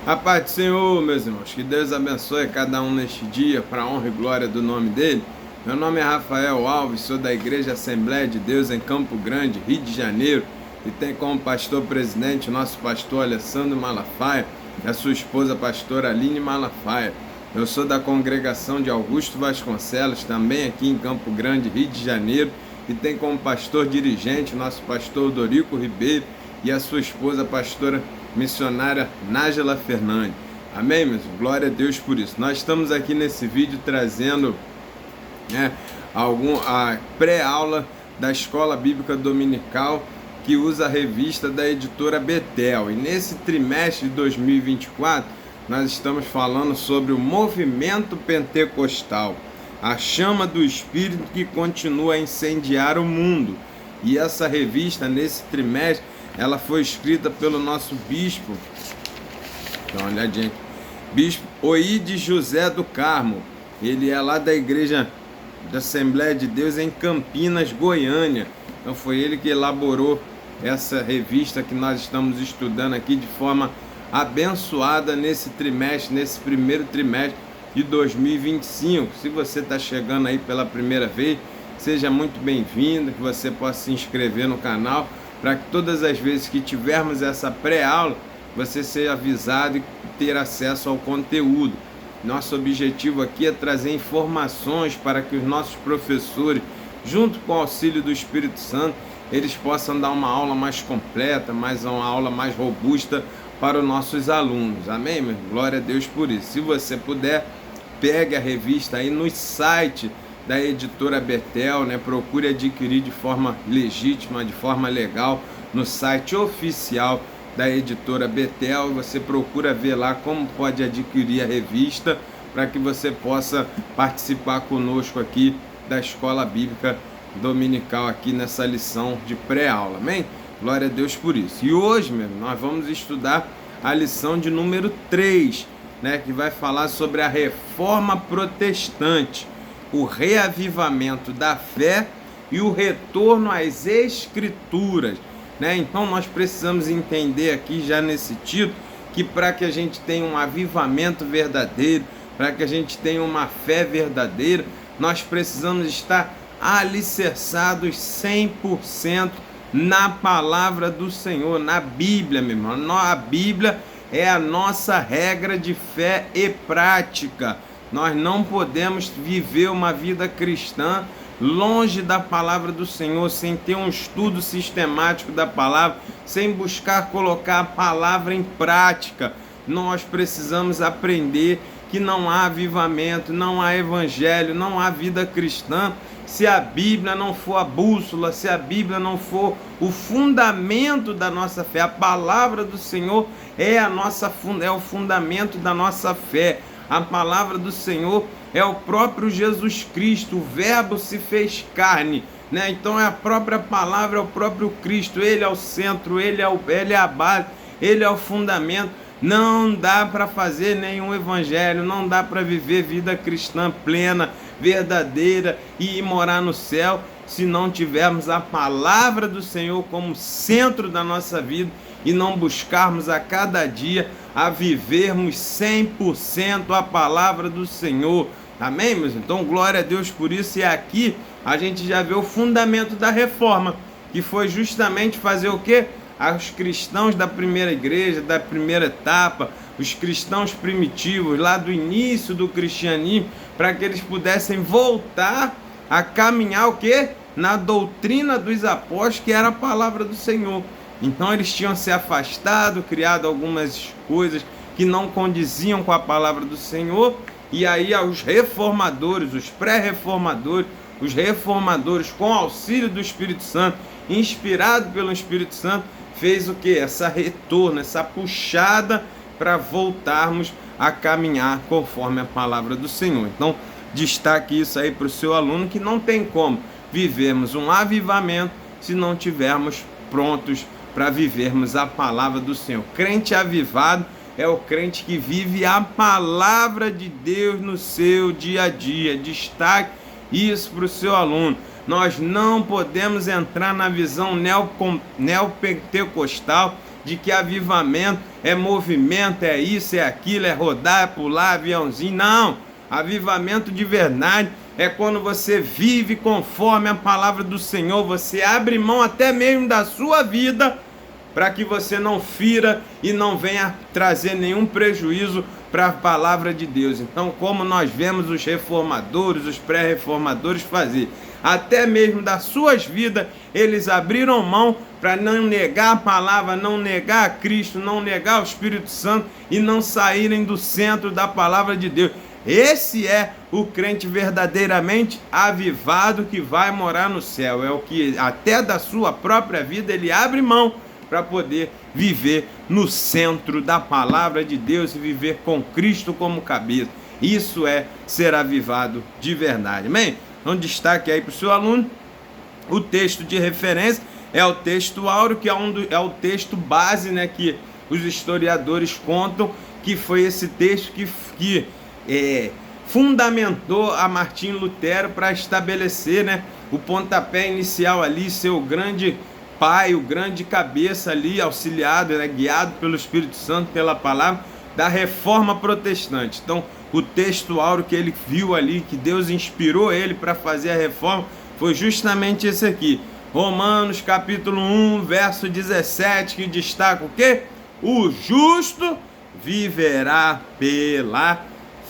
A paz do Senhor, meus irmãos, que Deus abençoe cada um neste dia, para a honra e glória do nome dele. Meu nome é Rafael Alves, sou da Igreja Assembleia de Deus em Campo Grande, Rio de Janeiro, e tem como pastor presidente o nosso pastor Alessandro Malafaia e a sua esposa pastora Aline Malafaia. Eu sou da congregação de Augusto Vasconcelos, também aqui em Campo Grande, Rio de Janeiro, e tem como pastor dirigente o nosso pastor Dorico Ribeiro e a sua esposa pastora missionária Nájila Fernandes. Amém, meus? Glória a Deus por isso. Nós estamos aqui nesse vídeo trazendo a pré-aula da Escola Bíblica Dominical, que usa a revista da editora Betel. E nesse trimestre de 2024, nós estamos falando sobre o movimento pentecostal, a chama do Espírito que continua a incendiar o mundo. E essa revista, nesse trimestre, ela foi escrita pelo nosso bispo, dá uma olhadinha aqui, bispo Oide José do Carmo. Ele é lá da Igreja da Assembleia de Deus em Campinas, Goiânia. Então foi ele que elaborou essa revista que nós estamos estudando aqui de forma abençoada nesse trimestre, nesse primeiro trimestre de 2025. Se você está chegando aí pela primeira vez, seja muito bem-vindo, que você possa se inscrever no canal, para que todas as vezes que tivermos essa pré-aula, você seja avisado e ter acesso ao conteúdo. Nosso objetivo aqui é trazer informações para que os nossos professores, junto com o auxílio do Espírito Santo, eles possam dar uma aula mais completa, uma aula mais robusta para os nossos alunos. Amém, meu? Glória a Deus por isso. Se você puder, pegue a revista aí no site da editora Betel, procure adquirir de forma legítima, de forma legal, no site oficial da editora Betel. Você procura ver lá como pode adquirir a revista, para que você possa participar conosco aqui da Escola Bíblica Dominical, aqui nessa lição de pré-aula, amém? Glória a Deus por isso. E hoje mesmo nós vamos estudar a lição de número 3, que vai falar sobre a Reforma Protestante, o reavivamento da fé e o retorno às Escrituras. Então nós precisamos entender aqui já nesse título que para que a gente tenha um avivamento verdadeiro, para que a gente tenha uma fé verdadeira, nós precisamos estar alicerçados 100% na palavra do Senhor, na Bíblia, meu irmão. A Bíblia é a nossa regra de fé e prática. Nós não podemos viver uma vida cristã longe da palavra do Senhor, sem ter um estudo sistemático da palavra, sem buscar colocar a palavra em prática. Nós precisamos aprender que não há avivamento, não há evangelho, não há vida cristã, se a Bíblia não for a bússola, se a Bíblia não for o fundamento da nossa fé. A palavra do Senhor é o fundamento da nossa fé. A palavra do Senhor é o próprio Jesus Cristo, o Verbo se fez carne, Então é a própria palavra, é o próprio Cristo, Ele é o centro, Ele é a base, Ele é o fundamento. Não dá para fazer nenhum evangelho, não dá para viver vida cristã plena, verdadeira e ir morar no céu, se não tivermos a palavra do Senhor como centro da nossa vida e não buscarmos a cada dia a vivermos 100% a palavra do Senhor. Amém, meus? Então, glória a Deus por isso. E aqui a gente já vê o fundamento da reforma, que foi justamente fazer o quê? Os cristãos da primeira igreja, da primeira etapa, os cristãos primitivos, lá do início do cristianismo, para que eles pudessem voltar a caminhar o quê? Na doutrina dos apóstolos, que era a palavra do Senhor. Então eles tinham se afastado, criado algumas coisas que não condiziam com a palavra do Senhor, e aí os reformadores, os pré-reformadores, os reformadores com auxílio do Espírito Santo, inspirado pelo Espírito Santo, fez o que? Essa retorno, essa puxada para voltarmos a caminhar conforme a palavra do Senhor. Então, destaque isso aí para o seu aluno, que não tem como vivermos um avivamento se não tivermos prontos para vivermos a palavra do Senhor. Crente avivado é o crente que vive a palavra de Deus no seu dia a dia. Destaque isso para o seu aluno. Nós não podemos entrar na visão neopentecostal de que avivamento é movimento, é isso, é aquilo, é rodar, é pular, aviãozinho. Não, avivamento de verdade é quando você vive conforme a palavra do Senhor, você abre mão até mesmo da sua vida, para que você não fira e não venha trazer nenhum prejuízo para a palavra de Deus. Então, como nós vemos os reformadores, os pré-reformadores fazer, até mesmo das suas vidas, eles abriram mão para não negar a palavra, não negar a Cristo, não negar o Espírito Santo e não saírem do centro da palavra de Deus. Esse é o crente verdadeiramente avivado que vai morar no céu. É o que até da sua própria vida ele abre mão para poder viver no centro da palavra de Deus e viver com Cristo como cabeça. Isso é ser avivado de verdade. Amém? Então destaque aí para o seu aluno. O texto de referência é o texto áureo, que é o texto base, né, que os historiadores contam que foi esse texto que fundamentou a Martinho Lutero para estabelecer, né, o pontapé inicial ali, seu grande pai, o grande cabeça ali, auxiliado, né, guiado pelo Espírito Santo, pela palavra, da reforma protestante. Então, o texto áureo que ele viu ali, que Deus inspirou ele para fazer a reforma, foi justamente esse aqui. Romanos capítulo 1, verso 17, que destaca o quê? O justo viverá pela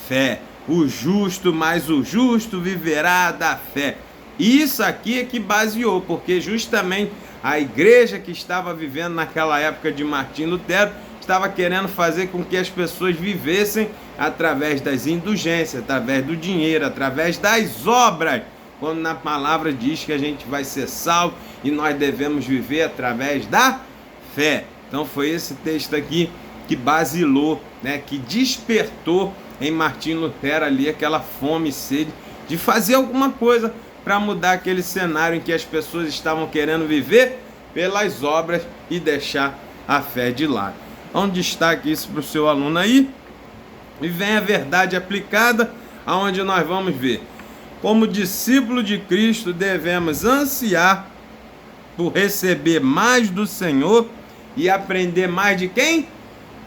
fé. O justo, mas o justo viverá da fé. Isso aqui é que baseou, porque justamente a igreja que estava vivendo naquela época de Martinho Lutero estava querendo fazer com que as pessoas vivessem através das indulgências, através do dinheiro, através das obras, quando na palavra diz que a gente vai ser salvo e nós devemos viver através da fé. Então foi esse texto aqui que basilou, né, que despertou em Martinho Lutero ali aquela fome e sede de fazer alguma coisa para mudar aquele cenário em que as pessoas estavam querendo viver pelas obras e deixar a fé de lado. Então destaque isso para o seu aluno aí. E vem a verdade aplicada, aonde nós vamos ver. Como discípulo de Cristo, devemos ansiar por receber mais do Senhor e aprender mais de quem?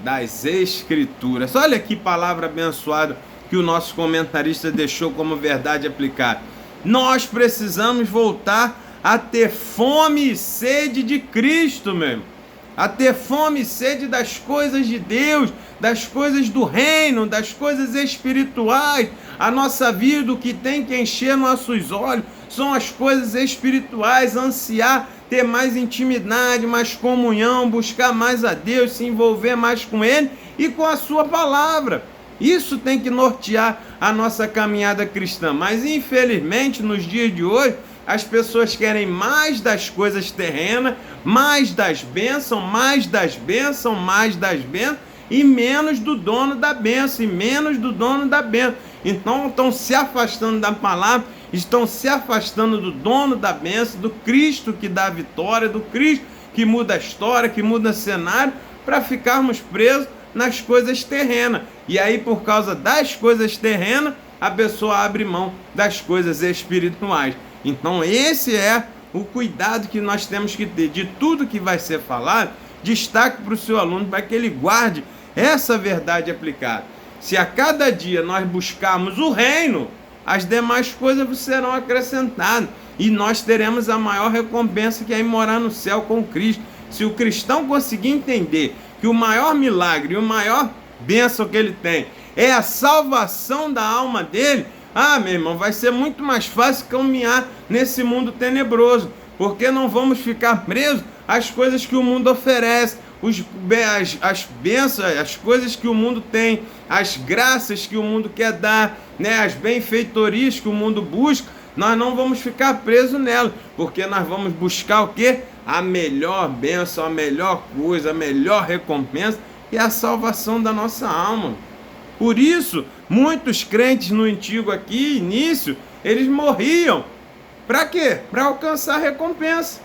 Das Escrituras. Olha que palavra abençoada que o nosso comentarista deixou como verdade aplicada. Nós precisamos voltar a ter fome e sede de Cristo, meu irmão. A ter fome e sede das coisas de Deus, das coisas do reino, das coisas espirituais. A nossa vida, o que tem que encher nossos olhos, são as coisas espirituais, ansiar ter mais intimidade, mais comunhão, buscar mais a Deus, se envolver mais com Ele e com a sua palavra. Isso tem que nortear a nossa caminhada cristã. Mas infelizmente nos dias de hoje as pessoas querem mais das coisas terrenas, mais das bênçãos, mais das bênçãos, mais das bênçãos e menos do dono da bênção, e menos do dono da bênção. Então estão se afastando da palavra, estão se afastando do dono da bênção, do Cristo que dá a vitória, do Cristo que muda a história, que muda o cenário, para ficarmos presos nas coisas terrenas. E aí, por causa das coisas terrenas, a pessoa abre mão das coisas espirituais. Então esse é o cuidado que nós temos que ter de tudo que vai ser falado. Destaque para o seu aluno para que ele guarde essa verdade aplicada. Se a cada dia nós buscarmos o reino, as demais coisas serão acrescentadas e nós teremos a maior recompensa, que é ir morar no céu com Cristo. Se o cristão conseguir entender que o maior milagre e o maior bênção que ele tem é a salvação da alma dele, meu irmão, vai ser muito mais fácil caminhar nesse mundo tenebroso, porque não vamos ficar presos às coisas que o mundo oferece, as bênçãos, as coisas que o mundo tem, as graças que o mundo quer dar, né, as benfeitorias que o mundo busca. Nós não vamos ficar presos nela, porque nós vamos buscar o quê? A melhor bênção, a melhor coisa, a melhor recompensa, que é a salvação da nossa alma. Por isso, muitos crentes no antigo aqui, início, eles morriam. Para quê? Para alcançar recompensa.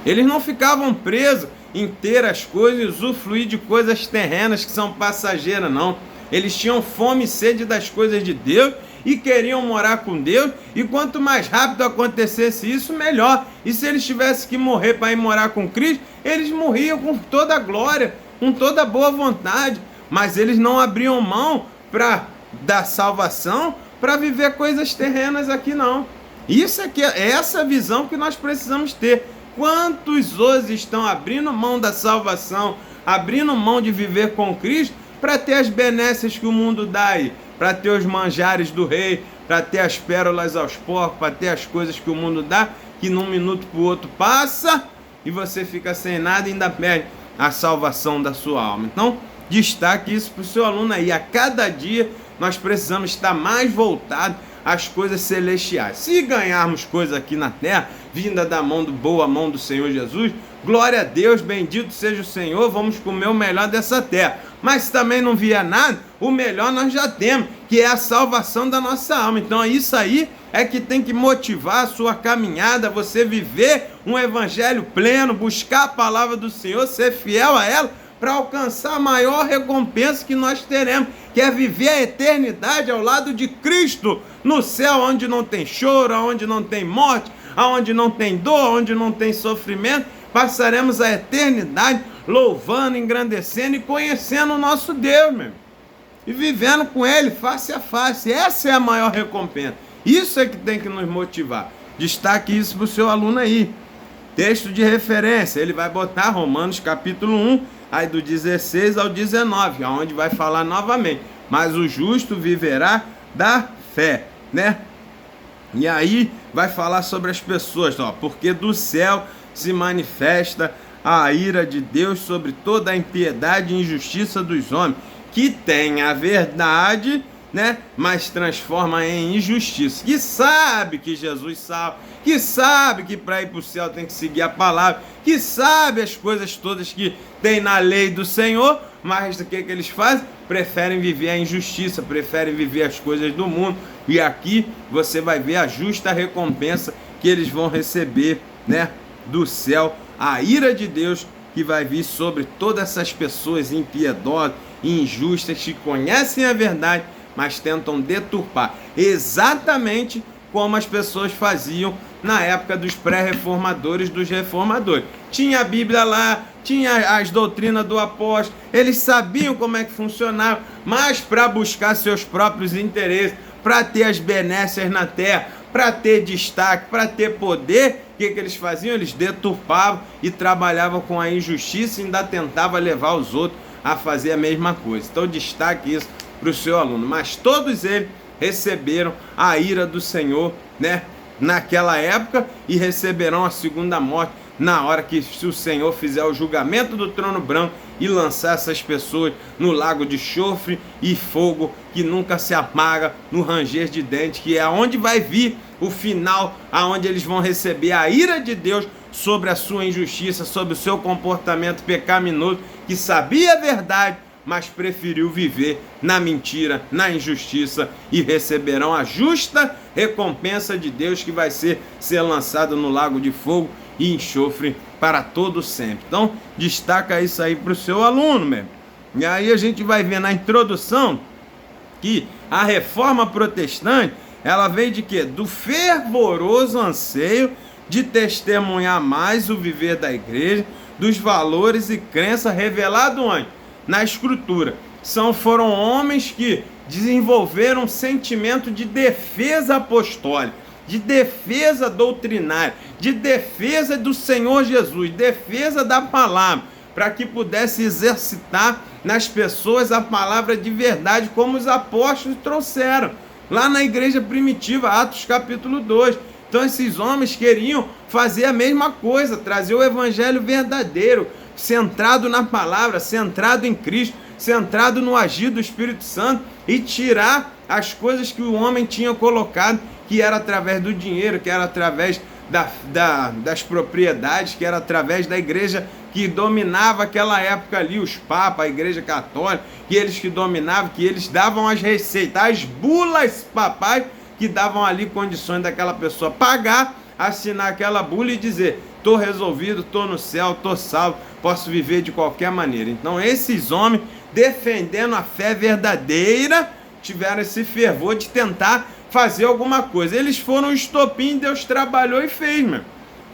Eles não ficavam presos em ter as coisas e usufruir de coisas terrenas que são passageiras, não. Eles tinham fome e sede das coisas de Deus e queriam morar com Deus, e quanto mais rápido acontecesse isso, melhor. E se eles tivessem que morrer para ir morar com Cristo, eles morriam com toda a glória, com toda a boa vontade, mas eles não abriam mão da salvação para viver coisas terrenas aqui não. Isso é essa visão que nós precisamos ter. Quantos hoje estão abrindo mão da salvação, abrindo mão de viver com Cristo para ter as benesses que o mundo dá aí, para ter os manjares do rei, para ter as pérolas aos porcos, para ter as coisas que o mundo dá, que num minuto para o outro passa e você fica sem nada e ainda perde a salvação da sua alma. Então, destaque isso para o seu aluno aí. A cada dia nós precisamos estar mais voltados às coisas celestiais. Se ganharmos coisas aqui na terra, vinda da boa mão do Senhor Jesus, glória a Deus, bendito seja o Senhor, vamos comer o melhor dessa terra. Mas se também não vier nada, o melhor nós já temos, que é a salvação da nossa alma. Então isso aí é que tem que motivar a sua caminhada, você viver um evangelho pleno, buscar a palavra do Senhor, ser fiel a ela, para alcançar a maior recompensa que nós teremos, que é viver a eternidade ao lado de Cristo, no céu onde não tem choro, onde não tem morte, onde não tem dor, onde não tem sofrimento. Passaremos a eternidade louvando, engrandecendo e conhecendo o nosso Deus, meu, e vivendo com Ele face a face. Essa é a maior recompensa. Isso é que tem que nos motivar. Destaque isso para o seu aluno aí. Texto de referência, ele vai botar Romanos capítulo 1, aí do 16 ao 19, onde vai falar novamente, mas o justo viverá da fé, né? E aí vai falar sobre as pessoas, ó, porque do céu se manifesta a ira de Deus sobre toda a impiedade e injustiça dos homens, que tem a verdade, né, mas transforma em injustiça, que sabe que Jesus salva, que sabe que para ir para o céu tem que seguir a palavra, que sabe as coisas todas que tem na lei do Senhor, mas o que eles fazem? Preferem viver a injustiça, preferem viver as coisas do mundo, e aqui você vai ver a justa recompensa que eles vão receber, né, do céu, a ira de Deus que vai vir sobre todas essas pessoas impiedosas e injustas que conhecem a verdade, mas tentam deturpar, exatamente como as pessoas faziam na época dos pré-reformadores, dos reformadores. Tinha a Bíblia lá, tinha as doutrinas do apóstolo, eles sabiam como é que funcionava, mas para buscar seus próprios interesses, para ter as benesses na terra, para ter destaque, para ter poder, o que eles faziam? Eles deturpavam e trabalhavam com a injustiça e ainda tentavam levar os outros a fazer a mesma coisa. Então destaque isso para o seu aluno. Mas todos eles receberam a ira do Senhor, né, naquela época, e receberão a segunda morte na hora que o Senhor fizer o julgamento do trono branco e lançar essas pessoas no lago de chofre e fogo que nunca se apaga, no ranger de dentes, que é onde vai vir o final, aonde eles vão receber a ira de Deus sobre a sua injustiça, sobre o seu comportamento pecaminoso, que sabia a verdade, mas preferiu viver na mentira, na injustiça, e receberão a justa recompensa de Deus, que vai ser lançada no lago de fogo e enxofre para todo sempre. Então, destaca isso aí para o seu aluno, mesmo. E aí a gente vai ver na introdução que a reforma protestante, ela vem de quê? Do fervoroso anseio de testemunhar mais o viver da igreja, dos valores e crença revelado onde? Na Escritura. Foram homens que desenvolveram um sentimento de defesa apostólica, de defesa doutrinária, de defesa do Senhor Jesus, defesa da palavra, para que pudesse exercitar nas pessoas a palavra de verdade, como os apóstolos trouxeram lá na igreja primitiva, Atos capítulo 2. Então esses homens queriam fazer a mesma coisa, trazer o evangelho verdadeiro, centrado na palavra, centrado em Cristo, centrado no agir do Espírito Santo, e tirar as coisas que o homem tinha colocado, que era através do dinheiro, que era através das propriedades, que era através da igreja que dominava aquela época ali, os papas, a igreja católica, que eles que dominavam, que eles davam as receitas, as bulas papais, que davam ali condições daquela pessoa pagar, assinar aquela bula e dizer: estou resolvido, estou no céu, estou salvo, posso viver de qualquer maneira. Então esses homens, defendendo a fé verdadeira, tiveram esse fervor de tentar fazer alguma coisa. Eles foram o estopim, Deus trabalhou e fez, meu.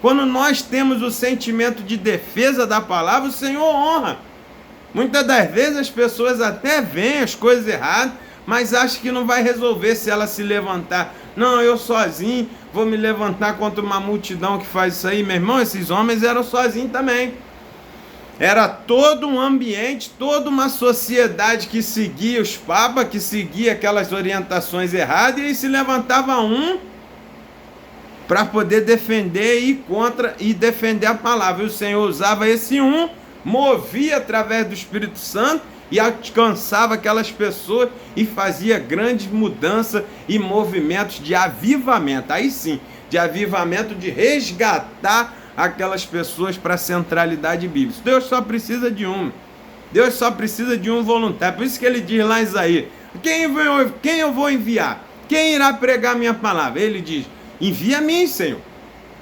Quando nós temos o sentimento de defesa da palavra, o Senhor honra. Muitas das vezes as pessoas até veem as coisas erradas, mas acham que não vai resolver se ela se levantar. Não, eu sozinho vou me levantar contra uma multidão que faz isso aí. Meu irmão, esses homens eram sozinhos também. Era todo um ambiente, toda uma sociedade que seguia os papas, que seguia aquelas orientações erradas, e aí se levantava um para poder defender e ir contra e defender a palavra. E o Senhor usava esse um, movia através do Espírito Santo e alcançava aquelas pessoas e fazia grandes mudanças e movimentos de avivamento. Aí sim, de avivamento, de resgatar aquelas pessoas para a centralidade bíblica. Deus só precisa de um. Deus só precisa de um voluntário. Por isso que ele diz lá em Isaías: quem eu vou enviar? Quem irá pregar minha palavra? Ele diz: envia a mim, Senhor.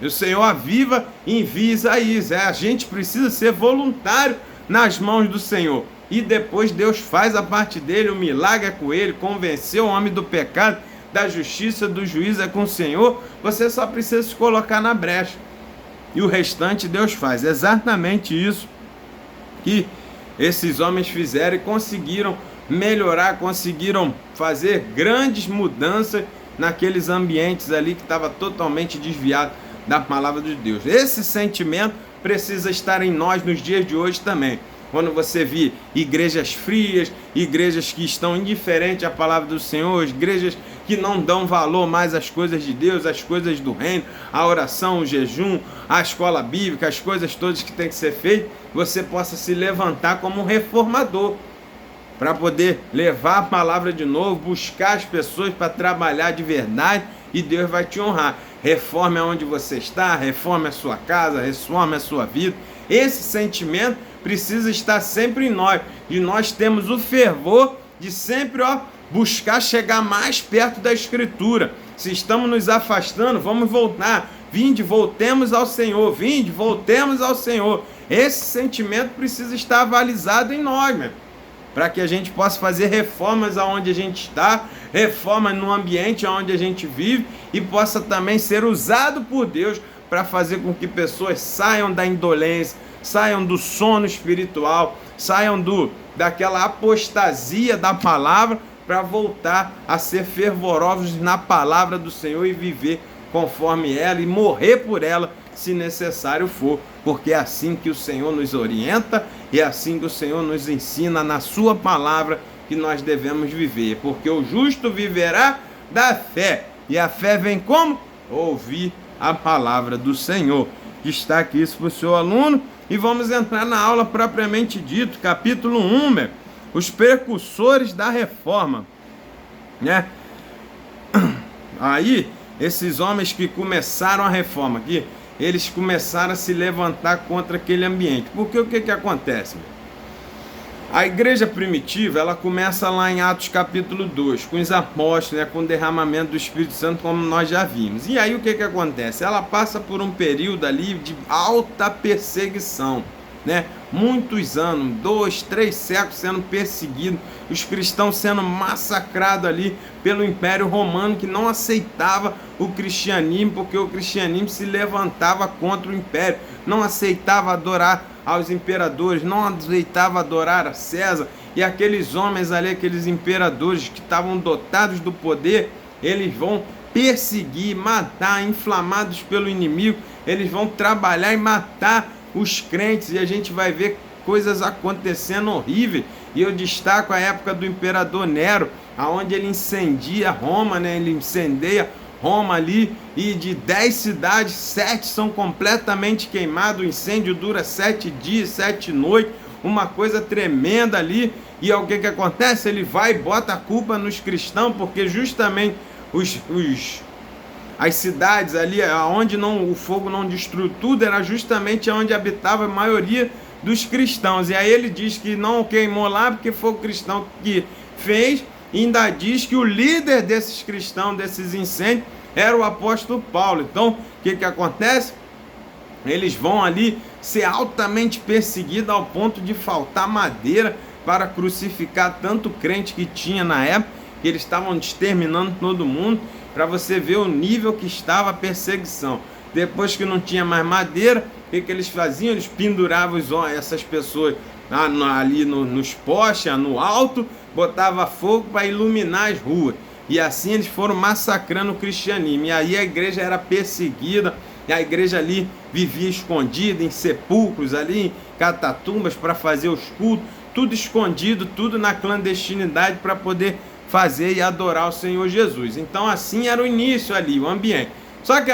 E o Senhor aviva e envia Isaías. A gente precisa ser voluntário nas mãos do Senhor. E depois Deus faz a parte dele, o milagre é com ele, convenceu o homem do pecado, da justiça, do juízo é com o Senhor. Você só precisa se colocar na brecha. E o restante Deus faz. Exatamente isso que esses homens fizeram e conseguiram melhorar, conseguiram fazer grandes mudanças naqueles ambientes ali que estava totalmente desviado da palavra de Deus. Esse sentimento precisa estar em nós nos dias de hoje também. Quando você vê igrejas frias, igrejas que estão indiferentes à palavra do Senhor, igrejas que não dão valor mais às coisas de Deus, às coisas do reino, a oração, o jejum, a escola bíblica, as coisas todas que tem que ser feitas, você possa se levantar como um reformador, para poder levar a palavra de novo, buscar as pessoas para trabalhar de verdade, e Deus vai te honrar. Reforme aonde você está, reforme a sua casa, reforme a sua vida. Esse sentimento precisa estar sempre em nós, e nós temos o fervor de sempre buscar chegar mais perto da Escritura. Se estamos nos afastando, vamos voltar. Vinde, voltemos ao Senhor. Vinde, voltemos ao Senhor. Esse sentimento precisa estar avalizado em nós, meu, para que a gente possa fazer reformas aonde a gente está, reformas no ambiente onde a gente vive, e possa também ser usado por Deus para fazer com que pessoas saiam da indolência, saiam do sono espiritual, saiam daquela apostasia da palavra, para voltar a ser fervorosos na palavra do Senhor e viver conforme ela e morrer por ela, se necessário for, porque é assim que o Senhor nos orienta e é assim que o Senhor nos ensina na sua palavra que nós devemos viver, porque o justo viverá da fé, e a fé vem como? Ouvir a palavra do Senhor. Destaque isso para o seu aluno e vamos entrar na aula propriamente dito, capítulo 1, meu, os precursores da reforma, né? Aí, esses homens que começaram a reforma aqui, eles começaram a se levantar contra aquele ambiente. Porque o que acontece? A igreja primitiva, ela começa lá em Atos capítulo 2, com os apóstolos, né, com o derramamento do Espírito Santo, como nós já vimos. E aí o que acontece? Ela passa por um período ali de alta perseguição, né? Muitos anos, 2, 3 séculos sendo perseguidos, os cristãos sendo massacrados ali pelo Império Romano, que não aceitava o cristianismo, porque o cristianismo se levantava contra o Império, não aceitava adorar aos imperadores, não aceitava adorar a César, e aqueles homens ali, aqueles imperadores que estavam dotados do poder, eles vão perseguir, matar, inflamados pelo inimigo, eles vão trabalhar e matar os crentes, e a gente vai ver coisas acontecendo horríveis. E eu destaco a época do imperador Nero, aonde ele incendia Roma, né? Ele incendeia Roma ali, e de 10 cidades, 7 são completamente queimadas. O incêndio dura 7 dias, 7 noites, uma coisa tremenda ali. E o que acontece? Ele vai e bota a culpa nos cristãos, porque justamente as cidades ali, onde o fogo não destruiu tudo, era justamente onde habitava a maioria dos cristãos. E aí ele diz que não queimou lá porque foi o cristão que fez, e ainda diz que o líder desses cristãos, desses incêndios, era o apóstolo Paulo. Então, o que acontece? Eles vão ali ser altamente perseguidos ao ponto de faltar madeira para crucificar tanto crente que tinha na época, que eles estavam exterminando todo mundo. para você ver o nível que estava a perseguição. Depois que não tinha mais madeira, o que eles faziam? Eles penduravam essas pessoas ali nos postes, no alto, botava fogo para iluminar as ruas. E assim eles foram massacrando o cristianismo. E aí a igreja era perseguida, e a igreja ali vivia escondida em sepulcros, ali em catatumbas para fazer os cultos, tudo escondido, tudo na clandestinidade para poder fazer e adorar o Senhor Jesus. Então assim era o início ali, o ambiente. Só que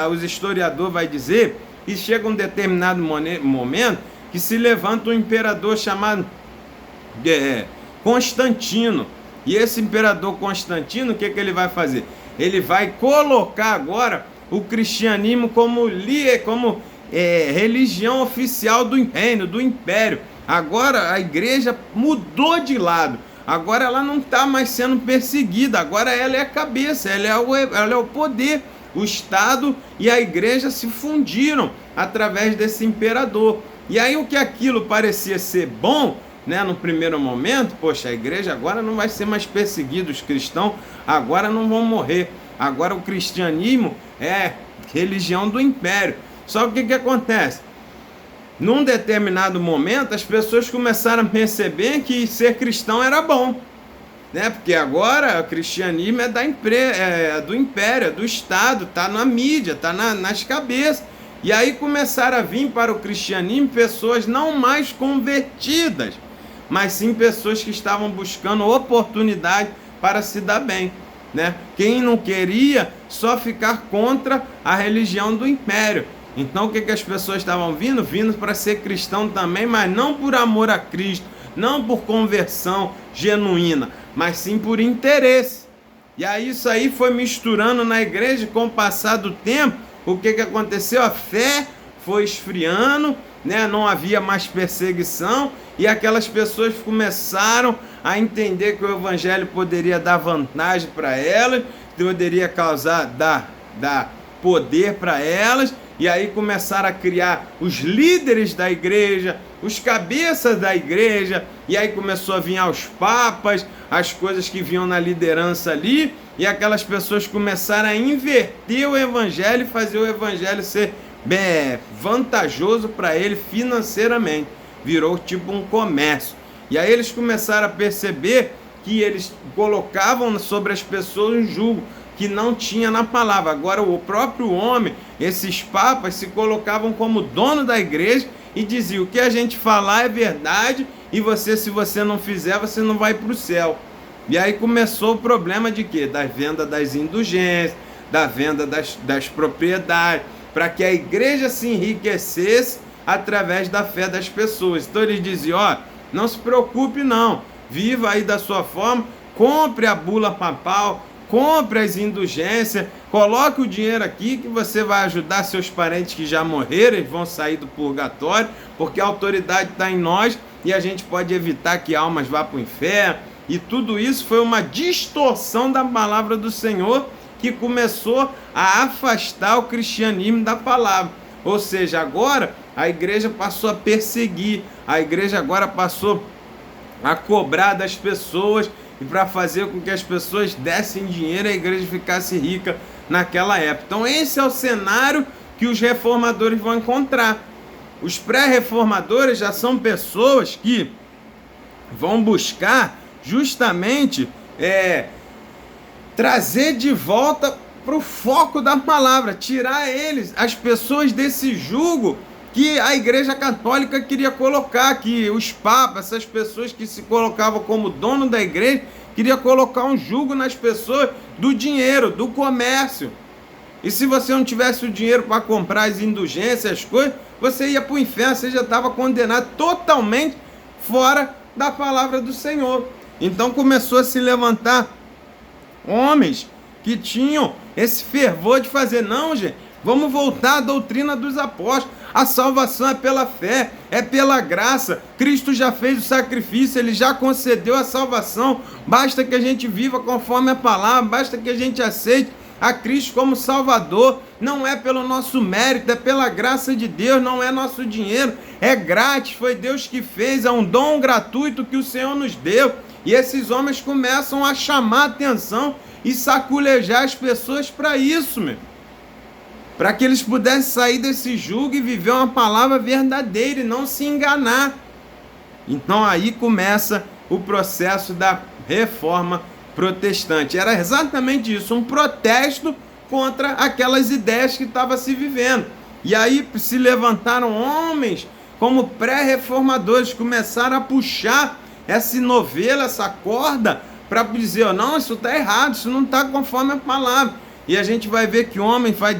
os historiadores vão dizer que chega um determinado momento que se levanta um imperador chamado Constantino. E esse imperador Constantino, o que ele vai fazer? Ele vai colocar agora o cristianismo como religião oficial do reino, do império. Agora a igreja mudou de lado. Agora ela não está mais sendo perseguida. Agora ela é a cabeça, ela é o poder. O Estado e a igreja se fundiram através desse imperador. E aí o que aquilo parecia ser bom, né, no primeiro momento, poxa, a igreja agora não vai ser mais perseguida, os cristãos agora não vão morrer. Agora o cristianismo é religião do império. Só que o que acontece? Num determinado momento, as pessoas começaram a perceber que ser cristão era bom, né? Porque agora o cristianismo é do império, é do Estado, está na mídia, está nas cabeças. E aí começaram a vir para o cristianismo pessoas não mais convertidas, mas sim pessoas que estavam buscando oportunidade para se dar bem, né? Quem não queria só ficar contra a religião do império. Então o que as pessoas estavam vindo? Vindo para ser cristão também, mas não por amor a Cristo, não por conversão genuína, mas sim por interesse. E aí isso aí foi misturando na igreja. Com o passar do tempo, o que aconteceu? A fé foi esfriando, né? Não havia mais perseguição, e aquelas pessoas começaram a entender que o evangelho poderia dar vantagem para elas, poderia dar poder para elas. E aí começaram a criar os líderes da igreja, os cabeças da igreja, e aí começou a vir aos papas, as coisas que vinham na liderança ali, e aquelas pessoas começaram a inverter o evangelho e fazer o evangelho ser vantajoso para ele financeiramente. Virou tipo um comércio. E aí eles começaram a perceber que eles colocavam sobre as pessoas um jugo que não tinha na palavra. Agora o próprio homem, esses papas, se colocavam como dono da igreja e diziam: o que a gente falar é verdade, e se você não fizer, você não vai para o céu. E aí começou o problema de quê? Da venda das indulgências, da venda das propriedades, para que a igreja se enriquecesse através da fé das pessoas. Então eles diziam: ó, não se preocupe não, viva aí da sua forma, compre a bula papal, compre as indulgências, coloque o dinheiro aqui que você vai ajudar seus parentes que já morreram, eles vão sair do purgatório, porque a autoridade está em nós e a gente pode evitar que almas vá para o inferno. E tudo isso foi uma distorção da palavra do Senhor, que começou a afastar o cristianismo da palavra. Ou seja, agora a igreja passou a perseguir, a igreja agora passou a cobrar das pessoas, e para fazer com que as pessoas dessem dinheiro, a igreja ficasse rica naquela época. Então esse é o cenário que os reformadores vão encontrar. Os pré-reformadores já são pessoas que vão buscar justamente trazer de volta para o foco da palavra, tirar as pessoas desse jugo que a Igreja Católica queria colocar, que os papas, essas pessoas que se colocavam como dono da igreja, queria colocar um jugo nas pessoas do dinheiro, do comércio. E se você não tivesse o dinheiro para comprar as indulgências, as coisas, você ia para o inferno, você já estava condenado totalmente fora da palavra do Senhor. Então começou a se levantar homens que tinham esse fervor de fazer: não, gente, vamos voltar à doutrina dos apóstolos. A salvação é pela fé, é pela graça. Cristo já fez o sacrifício, ele já concedeu a salvação. Basta que a gente viva conforme a palavra, basta que a gente aceite a Cristo como Salvador. Não é pelo nosso mérito, é pela graça de Deus, não é nosso dinheiro, é grátis, foi Deus que fez, é um dom gratuito que o Senhor nos deu. E esses homens começam a chamar atenção e saculejar as pessoas para isso, meu. Para que eles pudessem sair desse jugo e viver uma palavra verdadeira e não se enganar. Então aí começa o processo da reforma protestante. Era exatamente isso, um protesto contra aquelas ideias que estavam se vivendo. E aí se levantaram homens como pré-reformadores, começaram a puxar essa novela, essa corda, para dizer, oh, não, isso está errado, isso não está conforme a palavra. E a gente vai ver que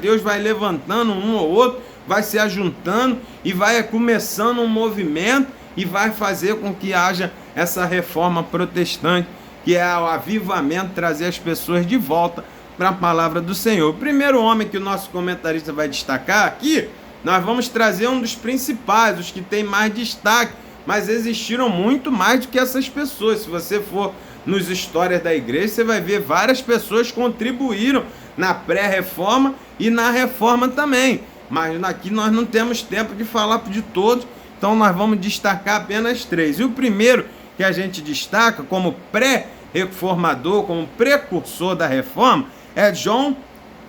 Deus vai levantando um ou outro, vai se ajuntando e vai começando um movimento e vai fazer com que haja essa reforma protestante, que é o avivamento, trazer as pessoas de volta para a palavra do Senhor. O primeiro homem que o nosso comentarista vai destacar aqui, nós vamos trazer um dos principais, os que tem mais destaque, mas existiram muito mais do que essas pessoas. Se você for nos histórias da igreja, você vai ver várias pessoas contribuíram na pré-reforma e na reforma também. Mas aqui nós não temos tempo de falar de todos, então nós vamos destacar apenas 3. E o primeiro que a gente destaca como pré-reformador, como precursor da reforma, é John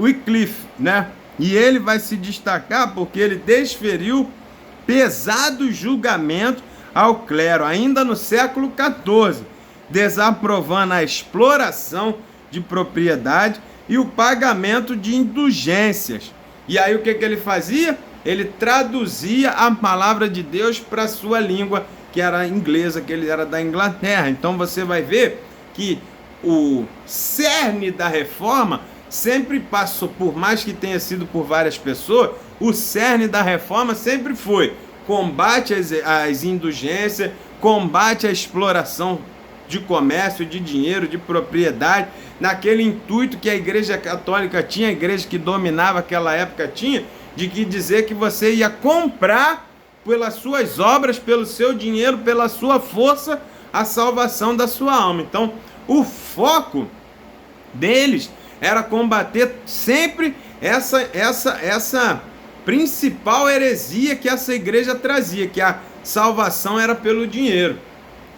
Wycliffe, né? E ele vai se destacar porque ele desferiu pesados julgamentos ao clero, ainda no século XIV, desaprovando a exploração de propriedade e o pagamento de indulgências. E aí o que ele fazia? Ele traduzia a palavra de Deus para a sua língua, que era inglesa, que ele era da Inglaterra. Então você vai ver que o cerne da reforma sempre passou, por mais que tenha sido por várias pessoas, o cerne da reforma sempre foi combate às indulgências, combate à exploração de comércio, de dinheiro, de propriedade, naquele intuito que a Igreja Católica tinha, a igreja que dominava aquela época tinha, de que dizer que você ia comprar pelas suas obras, pelo seu dinheiro, pela sua força, a salvação da sua alma. Então, o foco deles era combater sempre essa principal heresia que essa igreja trazia, que a salvação era pelo dinheiro.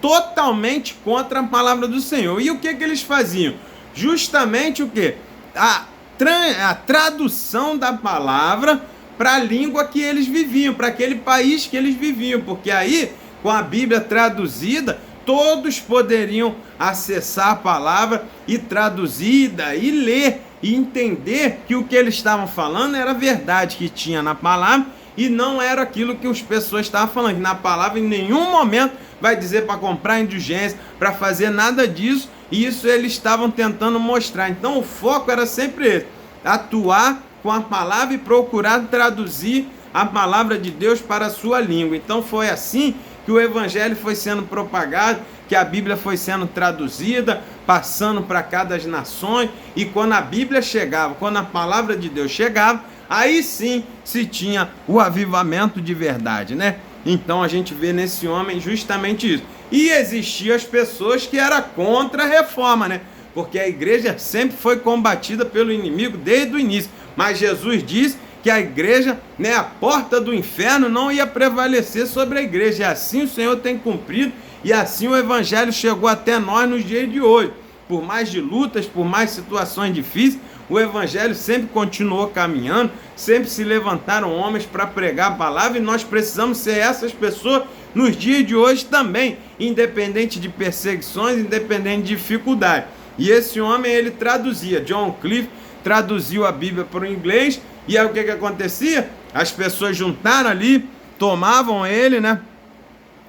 Totalmente contra a palavra do Senhor. E o que eles faziam? Justamente o que? A tradução da palavra para a língua que eles viviam, para aquele país que eles viviam, porque aí, com a Bíblia traduzida, todos poderiam acessar a palavra e traduzida, e ler, e entender que o que eles estavam falando era a verdade que tinha na palavra, e não era aquilo que as pessoas estavam falando. Na palavra, em nenhum momento, vai dizer para comprar indulgência, para fazer nada disso, e isso eles estavam tentando mostrar. Então o foco era sempre esse, atuar com a palavra e procurar traduzir a palavra de Deus para a sua língua. Então foi assim que o evangelho foi sendo propagado, que a Bíblia foi sendo traduzida, passando para cada nações, e quando a Bíblia chegava, quando a palavra de Deus chegava, aí sim se tinha o avivamento de verdade, né? Então a gente vê nesse homem justamente isso. E existiam as pessoas que eram contra a reforma, né? Porque a igreja sempre foi combatida pelo inimigo desde o início. Mas Jesus disse que a igreja, né, a porta do inferno não ia prevalecer sobre a igreja. E assim o Senhor tem cumprido, e assim o evangelho chegou até nós nos dias de hoje. Por mais de lutas, por mais situações difíceis, o evangelho sempre continuou caminhando, sempre se levantaram homens para pregar a palavra, e nós precisamos ser essas pessoas nos dias de hoje também, independente de perseguições, independente de dificuldade. E esse homem, ele traduzia, John Wycliffe traduziu a Bíblia para o inglês, e aí o que acontecia? As pessoas juntaram ali, tomavam ele, né,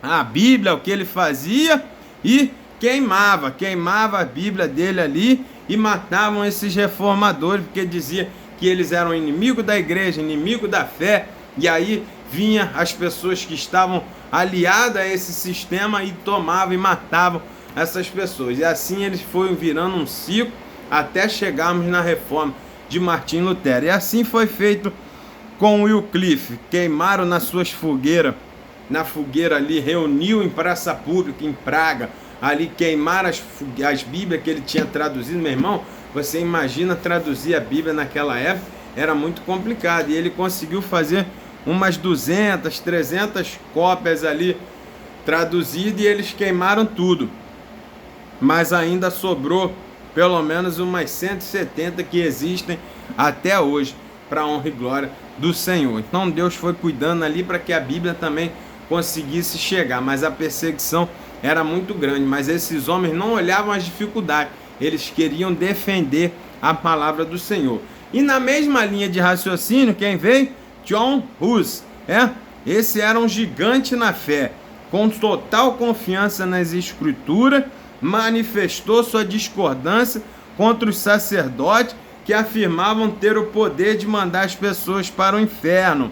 a Bíblia, o que ele fazia, e queimava a Bíblia dele ali, e matavam esses reformadores, porque dizia que eles eram inimigo da igreja, inimigo da fé, e aí vinha as pessoas que estavam aliadas a esse sistema e tomavam e matavam essas pessoas. E assim eles foram virando um ciclo até chegarmos na reforma de Martim Lutero. E assim foi feito com Wycliffe. Queimaram nas suas fogueiras, na fogueira ali, reuniu em praça pública em Praga, ali queimaram as Bíblias que ele tinha traduzido. Meu irmão, você imagina traduzir a Bíblia naquela época, era muito complicado, e ele conseguiu fazer umas 200, 300 cópias ali traduzidas, e eles queimaram tudo. mas ainda sobrou pelo menos umas 170 que existem até hoje, para a honra e glória do Senhor. Então Deus foi cuidando ali para que a Bíblia também conseguisse chegar, mas a perseguição era muito grande, mas esses homens não olhavam as dificuldades, eles queriam defender a palavra do Senhor. E na mesma linha de raciocínio, quem veio? John Hus, esse era um gigante na fé, com total confiança nas Escrituras, manifestou sua discordância contra os sacerdotes que afirmavam ter o poder de mandar as pessoas para o inferno,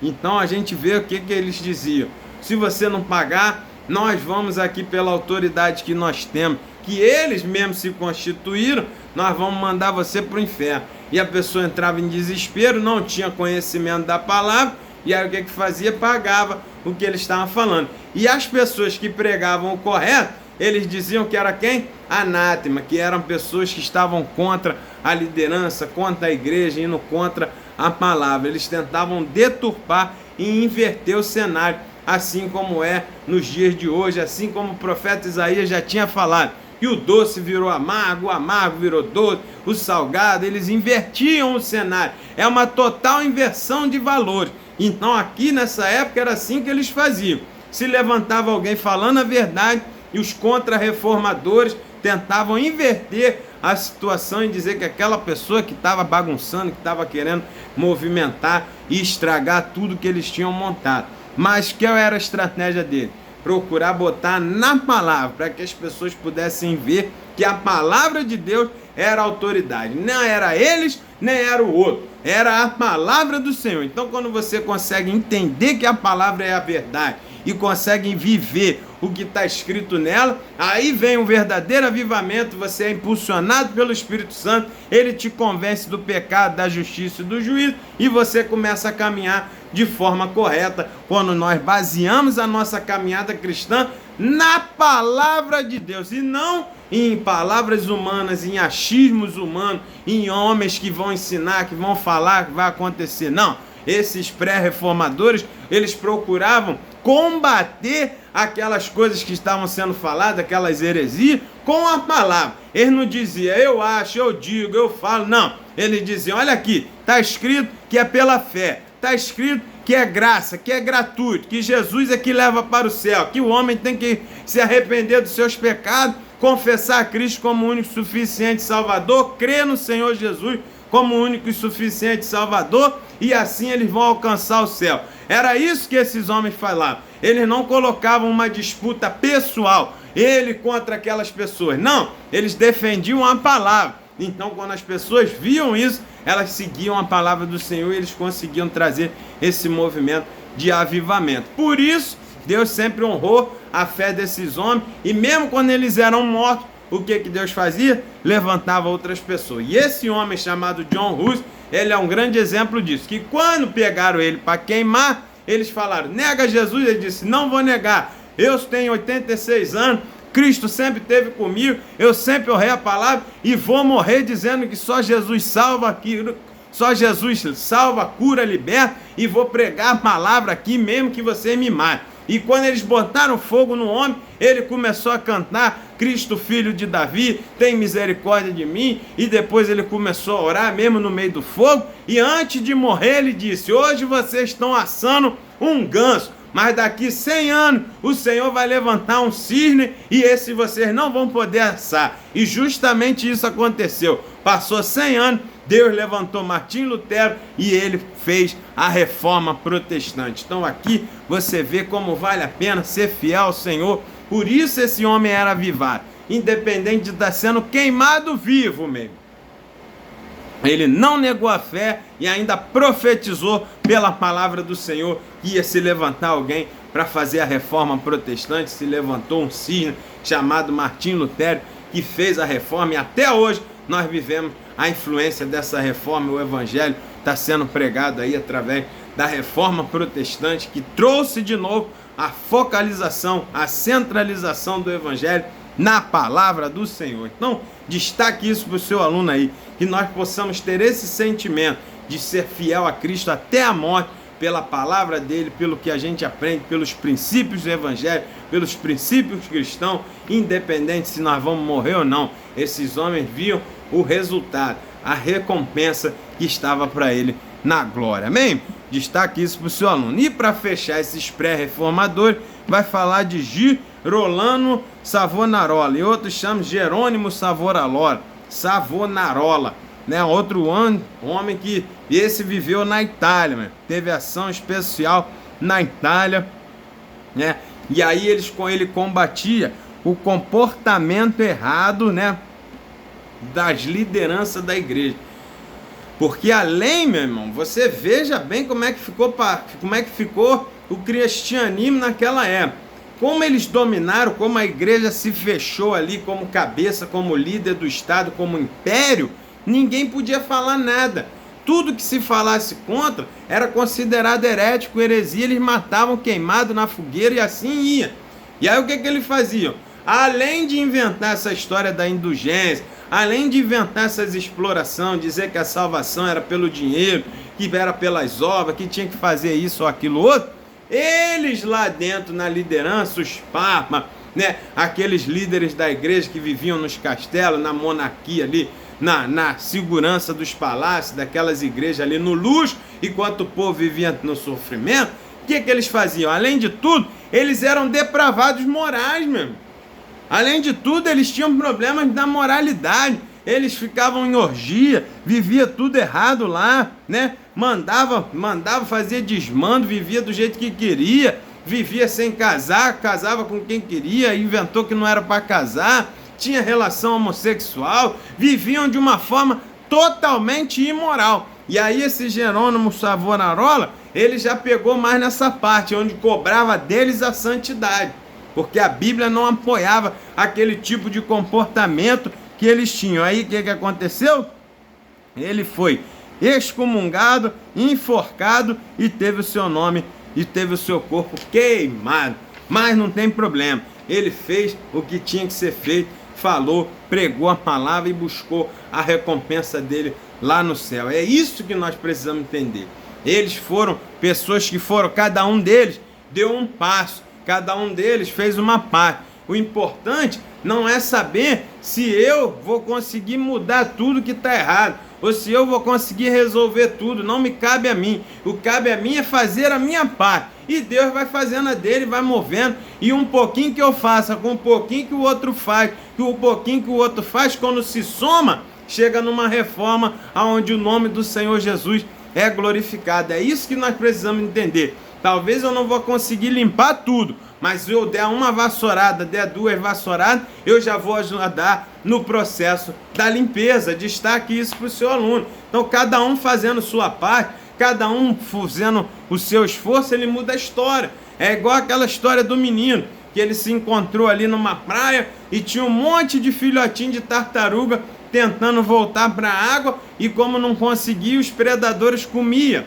Então a gente vê o que eles diziam: se você não pagar, nós vamos aqui pela autoridade que nós temos, que eles mesmos se constituíram, nós vamos mandar você para o inferno. E a pessoa entrava em desespero, não tinha conhecimento da palavra, e aí o que fazia? Pagava o que eles estavam falando. E as pessoas que pregavam o correto, eles diziam que era quem? Anátema, que eram pessoas que estavam contra a liderança, contra a igreja, indo contra a palavra. Eles tentavam deturpar e inverter o cenário, assim como é nos dias de hoje, assim como o profeta Isaías já tinha falado. E o doce virou amargo, o amargo virou doce, o salgado, eles invertiam o cenário. É uma total inversão de valores. Então aqui nessa época era assim que eles faziam. Se levantava alguém falando a verdade, e os contra-reformadores tentavam inverter a situação e dizer que aquela pessoa que estava bagunçando, que estava querendo movimentar e estragar tudo que eles tinham montado. Mas qual era a estratégia dele? Procurar botar na palavra, para que as pessoas pudessem ver que a palavra de Deus era a autoridade. Não era eles, nem era o outro. Era a palavra do Senhor. Então, quando você consegue entender que a palavra é a verdade e consegue viver o que está escrito nela, aí vem um verdadeiro avivamento. Você é impulsionado pelo Espírito Santo, ele te convence do pecado, da justiça e do juízo, e você começa a caminhar de forma correta, quando nós baseamos a nossa caminhada cristã na palavra de Deus, e não em palavras humanas, em achismos humanos, em homens que vão ensinar, que vão falar, que vai acontecer. Não, esses pré-reformadores, eles procuravam combater aquelas coisas que estavam sendo faladas, aquelas heresias, com a palavra. Eles não diziam, eu acho, eu digo, eu falo, não. Eles diziam, olha aqui, está escrito que é pela fé, está escrito que é graça, que é gratuito, que Jesus é que leva para o céu, que o homem tem que se arrepender dos seus pecados, confessar a Cristo como único e suficiente Salvador, crer no Senhor Jesus como único e suficiente Salvador, e assim eles vão alcançar o céu. Era isso que esses homens falavam. Eles não colocavam uma disputa pessoal, ele contra aquelas pessoas. Não, eles defendiam a palavra. Então, quando as pessoas viam isso, elas seguiam a palavra do Senhor e eles conseguiam trazer esse movimento de avivamento. Por isso, Deus sempre honrou a fé desses homens, e mesmo quando eles eram mortos, o que Deus fazia? Levantava outras pessoas. E esse homem chamado John Hus, ele é um grande exemplo disso, que quando pegaram ele para queimar, eles falaram, nega Jesus. Ele disse, não vou negar, eu tenho 86 anos, Cristo sempre esteve comigo, eu sempre honrei a palavra e vou morrer dizendo que só Jesus salva aqui, só Jesus salva, cura, liberta, e vou pregar a palavra aqui mesmo que você me mate. E quando eles botaram fogo no homem, ele começou a cantar, Cristo, filho de Davi, tem misericórdia de mim. E depois ele começou a orar mesmo no meio do fogo. E antes de morrer ele disse, hoje vocês estão assando um ganso, mas daqui 100 anos o Senhor vai levantar um cisne e esse vocês não vão poder assar. E justamente isso aconteceu. Passou 100 anos, Deus levantou Martinho Lutero e ele fez a reforma protestante. Então aqui você vê como vale a pena ser fiel ao Senhor. Por isso esse homem era avivado, independente de estar sendo queimado vivo mesmo. Ele não negou a fé e ainda profetizou pela palavra do Senhor que ia se levantar alguém para fazer a reforma protestante. Se levantou um cisne chamado Martinho Lutero que fez a reforma, e até hoje nós vivemos a influência dessa reforma. O evangelho está sendo pregado aí através da reforma protestante, que trouxe de novo a focalização, a centralização do evangelho na palavra do Senhor. Então, destaque isso para o seu aluno aí, que nós possamos ter esse sentimento de ser fiel a Cristo até a morte, pela palavra dele, pelo que a gente aprende, pelos princípios do evangelho, pelos princípios cristãos, independente se nós vamos morrer ou não. Esses homens viam o resultado, a recompensa que estava para ele na glória. Amém? Destaque isso para o seu aluno. E para fechar esses pré-reformadores, vai falar de Girolamo Savonarola, e outros chamam Jerônimo Savonarola, né? Outro homem que esse viveu na Itália, né? Teve ação especial na Itália, né? E aí ele combatia o comportamento errado, né, das lideranças da igreja. Porque além, meu irmão, você veja bem como é que ficou o cristianismo naquela época. Como eles dominaram, como a igreja se fechou ali como cabeça, como líder do Estado, como império, ninguém podia falar nada. Tudo que se falasse contra era considerado herético, heresia, eles matavam queimado na fogueira e assim ia. E aí o que eles faziam? Além de inventar essa história da indulgência, além de inventar essas explorações, dizer que a salvação era pelo dinheiro, que era pelas obras, que tinha que fazer isso ou aquilo outro, eles lá dentro na liderança, os papas, né, aqueles líderes da igreja que viviam nos castelos, na monarquia ali, na segurança dos palácios, daquelas igrejas ali no luxo, enquanto o povo vivia no sofrimento, o que eles faziam? Além de tudo, eles eram depravados morais mesmo. Além de tudo, eles tinham problemas da moralidade. Eles ficavam em orgia, vivia tudo errado lá, né? Mandava fazer desmando, vivia do jeito que queria, vivia sem casar, casava com quem queria, inventou que não era para casar, tinha relação homossexual, viviam de uma forma totalmente imoral. E aí esse Jerônimo Savonarola, ele já pegou mais nessa parte, onde cobrava deles a santidade. Porque a Bíblia não apoiava aquele tipo de comportamento que eles tinham. Aí o que aconteceu? Ele foi excomungado, enforcado e teve o seu nome e teve o seu corpo queimado. Mas não tem problema. Ele fez o que tinha que ser feito, falou, pregou a palavra e buscou a recompensa dele lá no céu. É isso que nós precisamos entender. Eles foram pessoas que foram, cada um deles deu um passo. Cada um deles fez uma parte. O importante não é saber se eu vou conseguir mudar tudo que está errado, ou se eu vou conseguir resolver tudo. Não me cabe a mim. O que cabe a mim é fazer a minha parte. E Deus vai fazendo a dele, vai movendo. E um pouquinho que eu faça, com um pouquinho que o outro faz, que um pouquinho que o outro faz, quando se soma, chega numa reforma onde o nome do Senhor Jesus é glorificado. É isso que nós precisamos entender. Talvez eu não vou conseguir limpar tudo, mas se eu der uma vassourada, der duas vassouradas, eu já vou ajudar no processo da limpeza. Destaque isso para o seu aluno. Então, cada um fazendo sua parte, cada um fazendo o seu esforço, ele muda a história. É igual aquela história do menino, que ele se encontrou ali numa praia e tinha um monte de filhotinho de tartaruga tentando voltar para a água, e como não conseguia, os predadores comiam.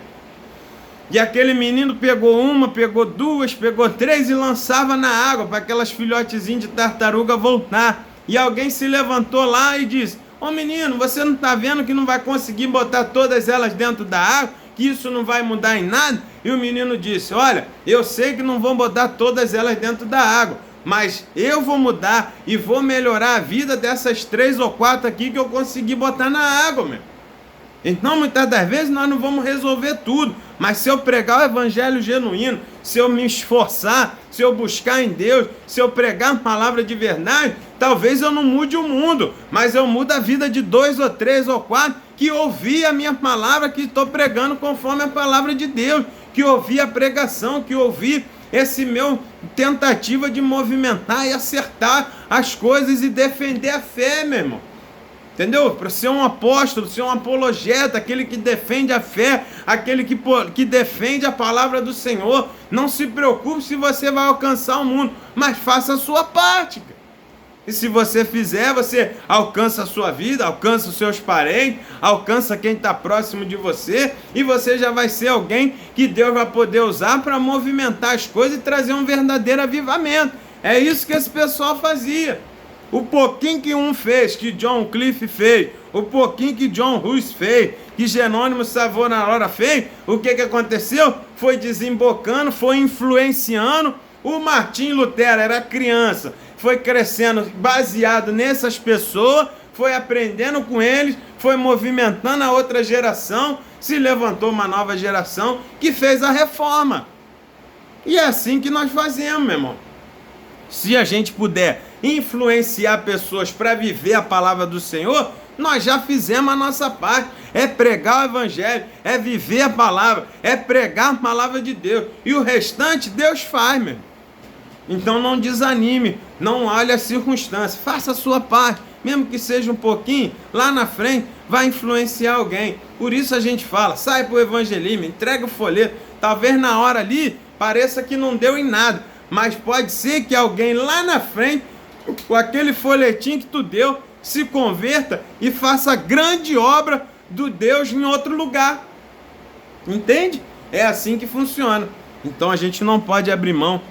E aquele menino pegou uma, pegou duas, pegou três e lançava na água para aquelas filhotezinhas de tartaruga voltar. E alguém se levantou lá e disse: ô menino, você não está vendo que não vai conseguir botar todas elas dentro da água? Que isso não vai mudar em nada? E o menino disse: olha, eu sei que não vão botar todas elas dentro da água, mas eu vou mudar e vou melhorar a vida dessas 3 ou 4 aqui que eu consegui botar na água, meu. Então, muitas das vezes, nós não vamos resolver tudo, mas se eu pregar o evangelho genuíno, se eu me esforçar, se eu buscar em Deus, se eu pregar a palavra de verdade, talvez eu não mude o mundo, mas eu mudo a vida de 2 ou 3 ou 4 que ouvi a minha palavra, que estou pregando conforme a palavra de Deus, que ouvi a pregação, que ouvi esse meu tentativa de movimentar e acertar as coisas e defender a fé, meu irmão. Entendeu? Para ser um apóstolo, ser um apologeta, aquele que defende a fé, aquele que defende a palavra do Senhor. Não se preocupe se você vai alcançar o mundo, mas faça a sua parte. E se você fizer, você alcança a sua vida, alcança os seus parentes, alcança quem está próximo de você, e você já vai ser alguém que Deus vai poder usar para movimentar as coisas e trazer um verdadeiro avivamento. É isso que esse pessoal fazia. O pouquinho que um fez, que John Cliff fez, o pouquinho que John Hus fez, que Jerônimo Savonarola fez, o que aconteceu? Foi desembocando, foi influenciando O Martim Lutero era criança, foi crescendo baseado nessas pessoas, foi aprendendo com eles, foi movimentando a outra geração, se levantou uma nova geração que fez a reforma. E é assim que nós fazemos, meu irmão. Se a gente puder influenciar pessoas para viver a palavra do Senhor, nós já fizemos a nossa parte. É pregar o evangelho, é viver a palavra, é pregar a palavra de Deus. E o restante Deus faz, meu irmão. Então não desanime, não olhe as circunstâncias, faça a sua parte, mesmo que seja um pouquinho, lá na frente vai influenciar alguém. Por isso a gente fala, sai para o evangelismo, entrega o folheto. Talvez na hora ali pareça que não deu em nada, mas pode ser que alguém lá na frente, com aquele folhetinho que tu deu, se converta e faça grande obra do Deus em outro lugar. Entende? É assim que funciona. Então a gente não pode abrir mão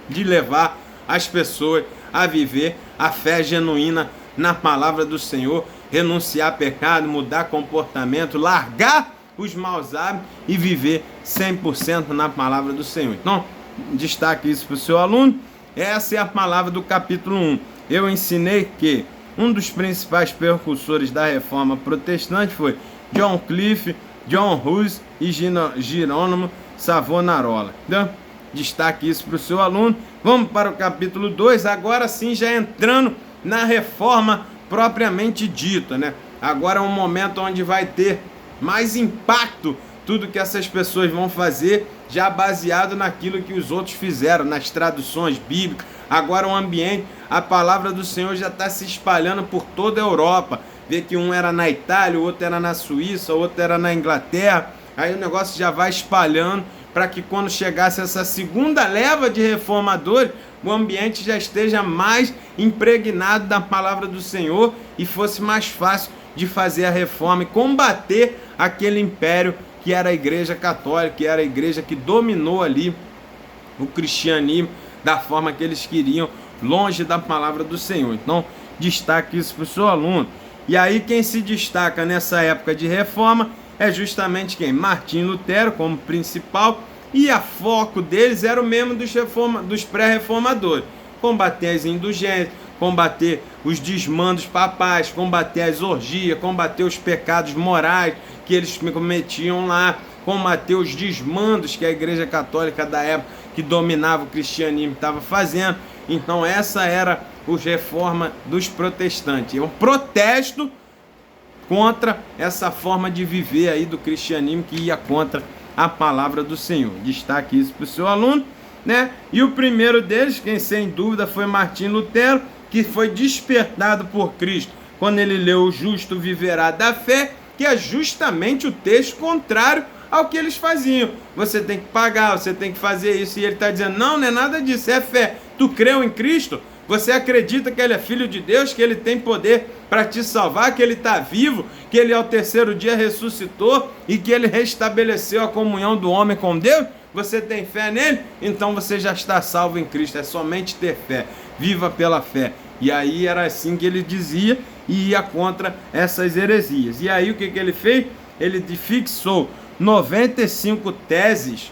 de levar as pessoas a viver a fé genuína na palavra do Senhor, renunciar a pecado, mudar comportamento, largar os maus hábitos e viver 100% na palavra do Senhor. Então, destaque isso para o seu aluno. Essa é a palavra do capítulo 1. Eu ensinei que um dos principais precursores da reforma protestante foi John Cliff, John Hus e Jerônimo Savonarola. Então, destaque isso para o seu aluno. Vamos para o capítulo 2, agora sim já entrando na reforma propriamente dita, né? Agora é um momento onde vai ter mais impacto tudo que essas pessoas vão fazer, já baseado naquilo que os outros fizeram, nas traduções bíblicas. Agora o ambiente, a palavra do Senhor já está se espalhando por toda a Europa. Vê que um era na Itália, o outro era na Suíça, o outro era na Inglaterra. Aí o negócio já vai espalhando para que quando chegasse essa segunda leva de reformadores, o ambiente já esteja mais impregnado da palavra do Senhor e fosse mais fácil de fazer a reforma e combater aquele império que era a Igreja Católica, que era a igreja que dominou ali o cristianismo da forma que eles queriam, longe da palavra do Senhor. Então, destaque isso para o seu aluno. E aí quem se destaca nessa época de reforma é justamente quem? Martim Lutero como principal, e a foco deles era o mesmo dos pré-reformadores: combater as indulgências, combater os desmandos papais, combater as orgias, combater os pecados morais que eles cometiam lá, combater os desmandos que a Igreja Católica da época, que dominava o cristianismo, estava fazendo. Então essa era a reforma dos protestantes, é um protesto contra essa forma de viver aí do cristianismo que ia contra a palavra do Senhor. Destaque isso para o seu aluno, né? E o primeiro deles, quem sem dúvida, foi Martim Lutero, que foi despertado por Cristo quando ele leu "O justo viverá da fé", que é justamente o texto contrário ao que eles faziam. Você tem que pagar, você tem que fazer isso, e ele está dizendo, não, não é nada disso, é fé. Tu creu em Cristo? Você acredita que Ele é Filho de Deus, que Ele tem poder para te salvar, que Ele está vivo, que Ele ao terceiro dia ressuscitou e que Ele restabeleceu a comunhão do homem com Deus? Você tem fé nele? Então você já está salvo em Cristo, é somente ter fé, viva pela fé. E aí era assim que ele dizia e ia contra essas heresias. E aí o que ele fez? Ele fixou 95 teses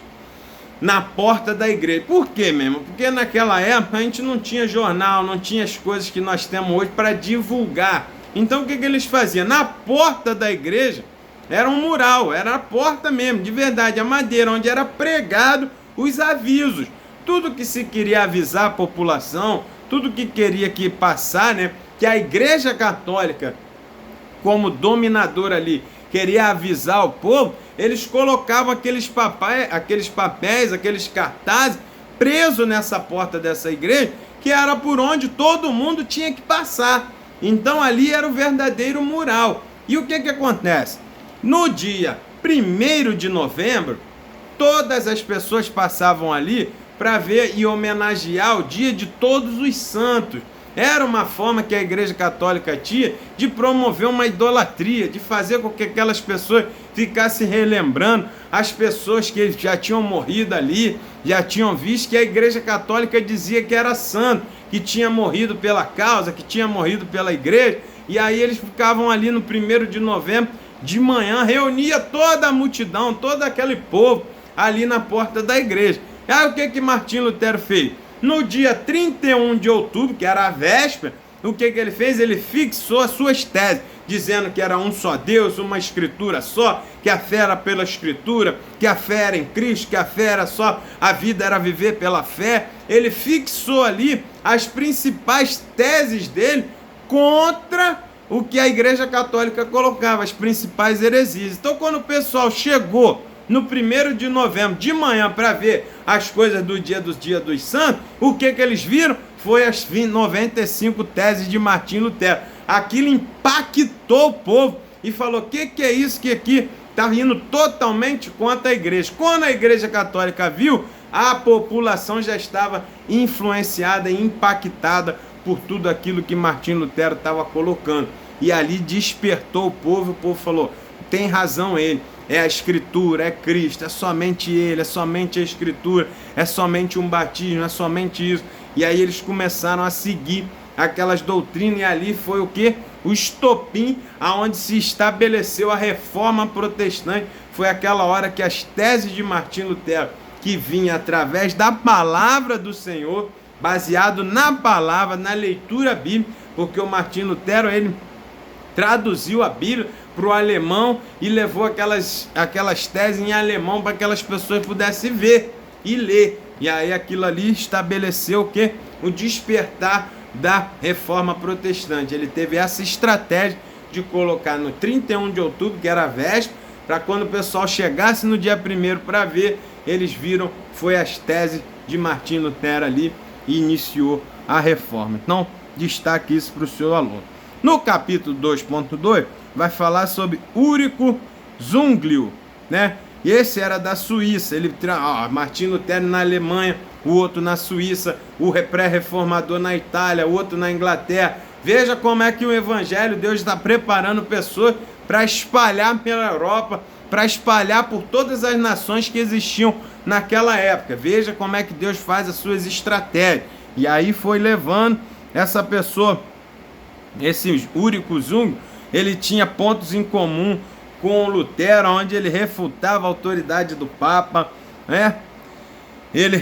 na porta da igreja. Por quê mesmo? Porque naquela época a gente não tinha jornal, não tinha as coisas que nós temos hoje para divulgar. Então o que eles faziam? Na porta da igreja era um mural, era a porta mesmo, de verdade, a madeira, onde era pregado os avisos. Tudo que se queria avisar a população, tudo que queria que passar, né? Que a Igreja Católica, como dominadora ali, queria avisar o povo, eles colocavam aqueles papéis, aqueles cartazes presos nessa porta dessa igreja, que era por onde todo mundo tinha que passar. Então ali era o verdadeiro mural. E o que acontece? No dia 1º de novembro, todas as pessoas passavam ali para ver e homenagear o dia de todos os santos. Era uma forma que a Igreja Católica tinha de promover uma idolatria, de fazer com que aquelas pessoas ficassem relembrando as pessoas que já tinham morrido ali, já tinham visto que a Igreja Católica dizia que era santo, que tinha morrido pela causa, que tinha morrido pela igreja. E aí eles ficavam ali no 1º de novembro, de manhã, reunia toda a multidão, todo aquele povo ali na porta da igreja. Aí o que Martim Lutero fez? No dia 31 de outubro, que era a véspera, o que ele fez? Ele fixou as suas teses, dizendo que era um só Deus, uma escritura só, que a fé era pela escritura, que a fé era em Cristo, que a fé era só, a vida era viver pela fé. Ele fixou ali as principais teses dele contra o que a Igreja Católica colocava, as principais heresias. Então, quando o pessoal chegou no 1º de novembro, de manhã, para ver as coisas do dia dos santos, o que eles viram? Foi as 95 teses de Martim Lutero. Aquilo impactou o povo e falou: que é isso que aqui está indo totalmente contra a igreja? Quando a Igreja Católica viu, a população já estava influenciada e impactada por tudo aquilo que Martim Lutero estava colocando. E ali despertou o povo falou: tem razão ele. É a escritura, é Cristo, é somente ele, é somente a escritura, é somente um batismo, é somente isso. E aí eles começaram a seguir aquelas doutrinas, e ali foi o que? O estopim aonde se estabeleceu a reforma protestante. Foi aquela hora que as teses de Martim Lutero, que vinha através da palavra do Senhor, baseado na palavra, na leitura bíblica, porque o Martim Lutero, ele traduziu a Bíblia para o alemão e levou aquelas teses em alemão para que aquelas pessoas pudessem ver e ler. E aí aquilo ali estabeleceu o quê? O despertar da reforma protestante. Ele teve essa estratégia de colocar no 31 de outubro, que era a véspera, para quando o pessoal chegasse no dia 1º para ver, eles viram, foi as teses de Martim Lutero ali e iniciou a reforma. Então, destaque isso para o seu aluno. No capítulo 2.2, vai falar sobre Ulrico Zwinglio, né? E esse era da Suíça. Ele Martim Lutero na Alemanha, o outro na Suíça, o pré-reformador na Itália, o outro na Inglaterra. Veja como é que o Evangelho, Deus está preparando pessoas para espalhar pela Europa, para espalhar por todas as nações que existiam naquela época. Veja como é que Deus faz as suas estratégias. E aí foi levando essa pessoa, esse Ulrico Zwinglio, ele tinha pontos em comum com Lutero, onde ele refutava a autoridade do Papa, né? Ele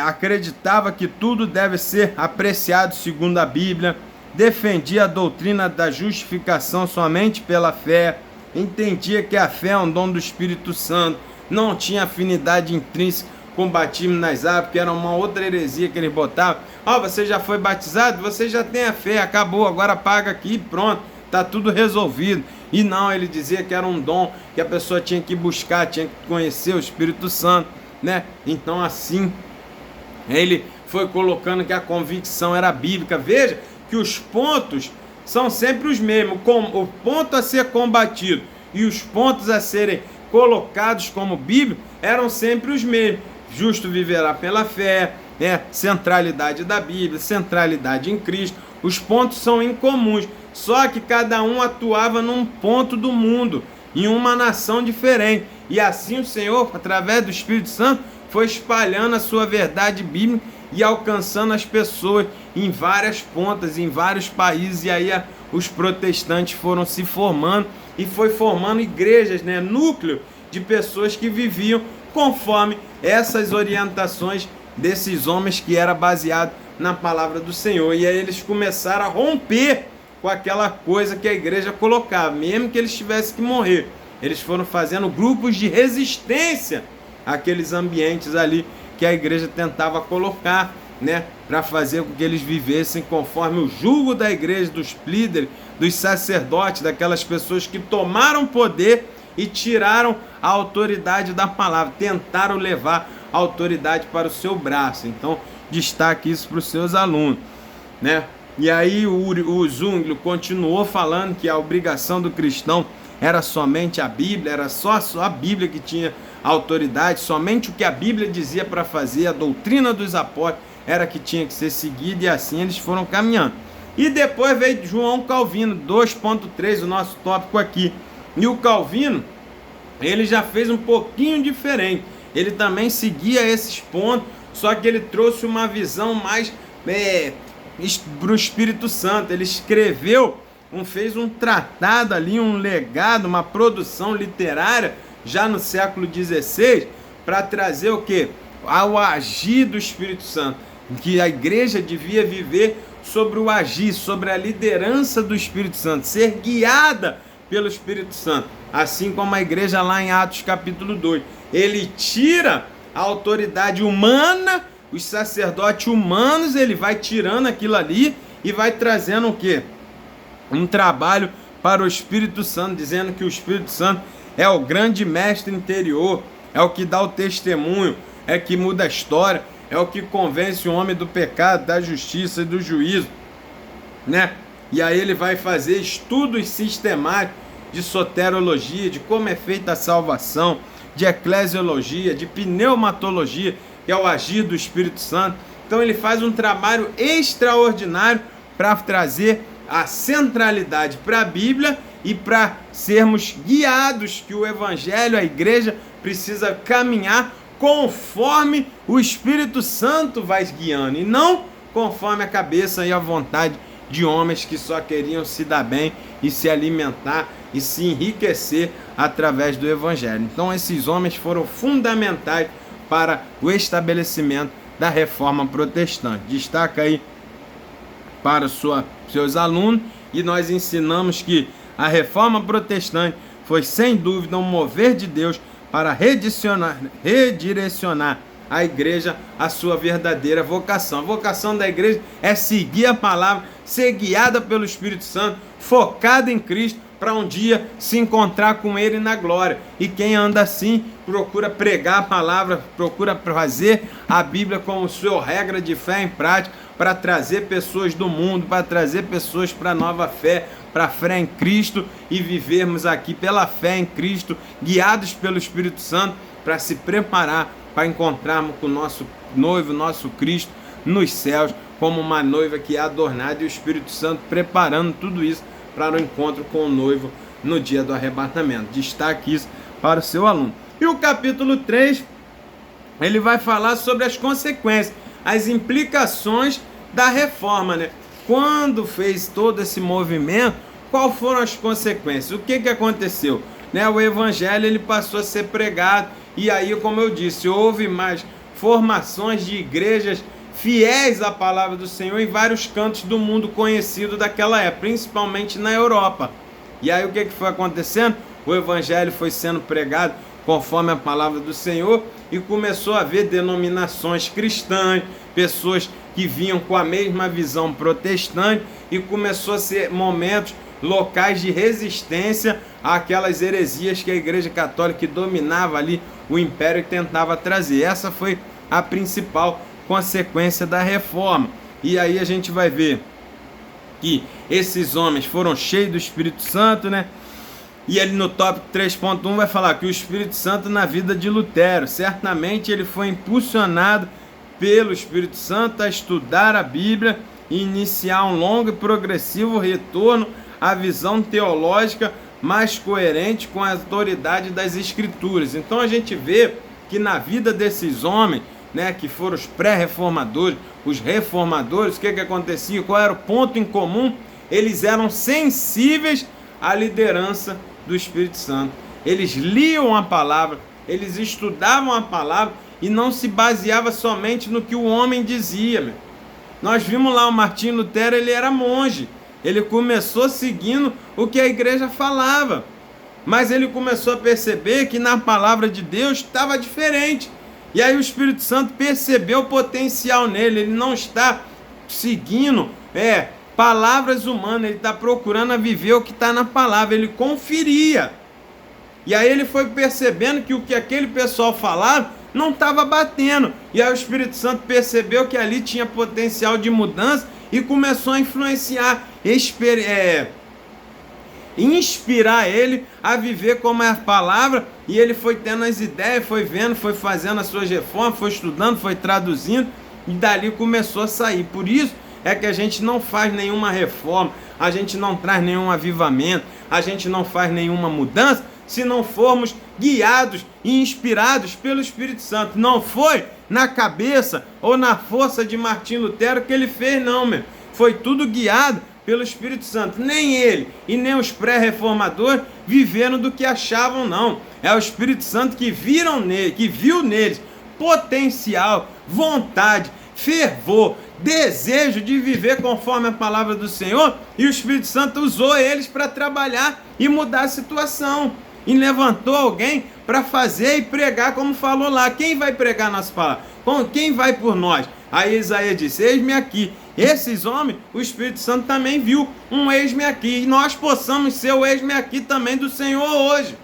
acreditava que tudo deve ser apreciado segundo a Bíblia, defendia a doutrina da justificação somente pela fé, entendia que a fé é um dom do Espírito Santo, não tinha afinidade intrínseca com batismo nas águas, que era uma outra heresia que eles botavam. Você já foi batizado? Você já tem a fé, acabou, agora paga aqui e pronto, está tudo resolvido. E não, ele dizia que era um dom, que a pessoa tinha que buscar, tinha que conhecer o Espírito Santo, né? Então assim, ele foi colocando que a convicção era bíblica. Veja que os pontos são sempre os mesmos, o ponto a ser combatido e os pontos a serem colocados como bíblia eram sempre os mesmos. Justo viverá pela fé, centralidade da Bíblia, centralidade em Cristo. Os pontos são incomuns, só que cada um atuava num ponto do mundo, em uma nação diferente. E assim o Senhor, através do Espírito Santo, foi espalhando a sua verdade bíblica e alcançando as pessoas em várias pontas, em vários países. E aí os protestantes foram se formando e foi formando igrejas, né? Núcleo de pessoas que viviam conforme essas orientações desses homens, que era baseado na palavra do Senhor. E aí eles começaram a romper com aquela coisa que a igreja colocava, mesmo que eles tivessem que morrer. Eles foram fazendo grupos de resistência àqueles ambientes ali que a igreja tentava colocar, né, para fazer com que eles vivessem conforme o jugo da igreja, dos líderes, dos sacerdotes, daquelas pessoas que tomaram poder e tiraram a autoridade da palavra, tentaram levar a autoridade para o seu braço. Então, destaque isso para os seus alunos, né? E aí o Zwinglio continuou falando que a obrigação do cristão era somente a Bíblia, era só a Bíblia que tinha autoridade, somente o que a Bíblia dizia para fazer, a doutrina dos apóstolos era que tinha que ser seguida, e assim eles foram caminhando. E depois veio João Calvino, 2.3, o nosso tópico aqui. E o Calvino, ele já fez um pouquinho diferente. Ele também seguia esses pontos, só que ele trouxe uma visão mais para o Espírito Santo. Ele escreveu, fez um tratado ali, um legado, uma produção literária, já no século XVI, para trazer o quê? ao agir do Espírito Santo, que a igreja devia viver sobre o agir, sobre a liderança do Espírito Santo, ser guiada pelo Espírito Santo, assim como a igreja lá em Atos capítulo 2, ele tira a autoridade humana, os sacerdotes humanos, ele vai tirando aquilo ali e vai trazendo o quê? Um trabalho para o Espírito Santo, dizendo que o Espírito Santo é o grande mestre interior, é o que dá o testemunho, é que muda a história, é o que convence o homem do pecado, da justiça e do juízo, né? E aí ele vai fazer estudos sistemáticos de soterologia, de como é feita a salvação, de eclesiologia, de pneumatologia, que é o agir do Espírito Santo. Então ele faz um trabalho extraordinário para trazer a centralidade para a Bíblia e para sermos guiados, que o Evangelho, a igreja, precisa caminhar conforme o Espírito Santo vai guiando, e não conforme a cabeça e a vontade de homens que só queriam se dar bem e se alimentar e se enriquecer através do Evangelho. Então esses homens foram fundamentais para o estabelecimento da Reforma Protestante. Destaca aí para seus alunos, e nós ensinamos que a Reforma Protestante foi sem dúvida um mover de Deus para redirecionar a igreja à sua verdadeira vocação. A vocação da igreja é seguir a palavra, ser guiada pelo Espírito Santo, focada em Cristo, para um dia se encontrar com Ele na glória. E quem anda assim, procura pregar a palavra, procura fazer a Bíblia como sua regra de fé em prática, para trazer pessoas do mundo, para trazer pessoas para a nova fé, para a fé em Cristo, e vivermos aqui pela fé em Cristo, guiados pelo Espírito Santo, para se preparar para encontrarmos com o nosso noivo, nosso Cristo, nos céus, como uma noiva que é adornada, e o Espírito Santo preparando tudo isso para o encontro com o noivo no dia do arrebatamento. Destaque isso para o seu aluno. E o capítulo 3, ele vai falar sobre as consequências, as implicações da reforma, né? Quando fez todo esse movimento, quais foram as consequências? O que aconteceu? Né? O evangelho ele passou a ser pregado, e aí, como eu disse, houve mais formações de igrejas fiéis à palavra do Senhor em vários cantos do mundo conhecido daquela época, principalmente na Europa. E aí o que foi acontecendo? O evangelho foi sendo pregado conforme a palavra do Senhor, e começou a haver denominações cristãs, pessoas que vinham com a mesma visão protestante, e começou a ser momentos locais de resistência àquelas heresias que a Igreja Católica, que dominava ali o império, tentava trazer. Essa foi a principal consequência da reforma. E aí a gente vai ver que esses homens foram cheios do Espírito Santo, né? E ele no tópico 3.1 vai falar que o Espírito Santo na vida de Lutero, certamente ele foi impulsionado pelo Espírito Santo a estudar a Bíblia e iniciar um longo e progressivo retorno à visão teológica mais coerente com a autoridade das Escrituras. Então a gente vê que na vida desses homens, né, que foram os pré-reformadores, os reformadores, o que acontecia? Qual era o ponto em comum? Eles eram sensíveis à liderança do Espírito Santo. Eles liam a palavra, eles estudavam a palavra e não se baseava somente no que o homem dizia. Meu. Nós vimos lá o Martinho Lutero, ele era monge, ele começou seguindo o que a igreja falava, mas ele começou a perceber que na palavra de Deus estava diferente. E aí o Espírito Santo percebeu o potencial nele. Ele não está seguindo palavras humanas, ele está procurando a viver o que está na palavra. Ele conferia. E aí ele foi percebendo que o que aquele pessoal falava não estava batendo. E aí o Espírito Santo percebeu que ali tinha potencial de mudança e começou a influenciar, inspirar ele a viver como é a palavra. E ele foi tendo as ideias, foi vendo, foi fazendo as suas reformas, foi estudando, foi traduzindo, e dali começou a sair. Por isso é que a gente não faz nenhuma reforma, a gente não traz nenhum avivamento, a gente não faz nenhuma mudança se não formos guiados e inspirados pelo Espírito Santo. Não foi na cabeça ou na força de Martinho Lutero que ele fez, não, meu. Foi tudo guiado pelo Espírito Santo. Nem ele e nem os pré-reformadores viveram do que achavam, não. É o Espírito Santo que viu neles potencial, vontade, fervor, desejo de viver conforme a palavra do Senhor, e o Espírito Santo usou eles para trabalhar e mudar a situação. E levantou alguém para fazer e pregar, como falou lá. Quem vai pregar nossa palavra? Quem vai por nós? Aí Isaías disse: eis-me aqui. Esses homens, o Espírito Santo também viu um eis-me aqui. E nós possamos ser o eis-me aqui também do Senhor hoje.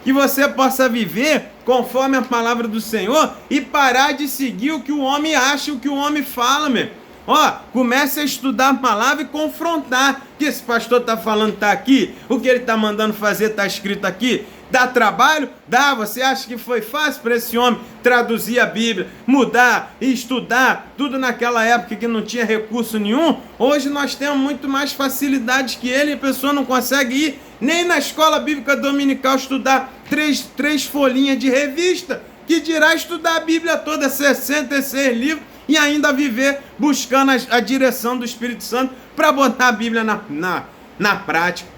Que você possa viver conforme a palavra do Senhor e parar de seguir o que o homem acha, o que o homem fala, meu. Comece a estudar a palavra e confrontar. O que esse pastor está falando está aqui? O que ele está mandando fazer está escrito aqui? Dá trabalho? Dá. Você acha que foi fácil para esse homem traduzir a Bíblia, mudar e estudar, tudo naquela época que não tinha recurso nenhum? Hoje nós temos muito mais facilidades que ele, e a pessoa não consegue ir nem na escola bíblica dominical estudar três folhinhas de revista, que dirá estudar a Bíblia toda, 66 livros, e ainda viver buscando a direção do Espírito Santo para botar a Bíblia na prática.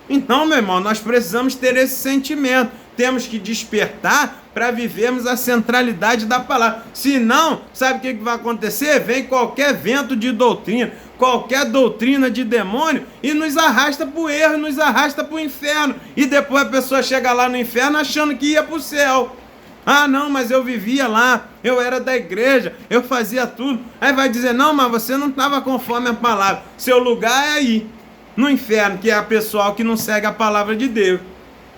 Então, meu irmão, nós precisamos ter esse sentimento. Temos que despertar para vivermos a centralidade da palavra. Senão, sabe o que vai acontecer? Vem qualquer vento de doutrina, qualquer doutrina de demônio e nos arrasta para o erro, nos arrasta para o inferno. E depois a pessoa chega lá no inferno achando que ia para o céu. Ah, não, mas eu vivia lá, eu era da igreja, eu fazia tudo. Aí vai dizer: não, mas você não estava conforme a palavra. Seu lugar é aí, no inferno, que é a pessoal que não segue a palavra de Deus.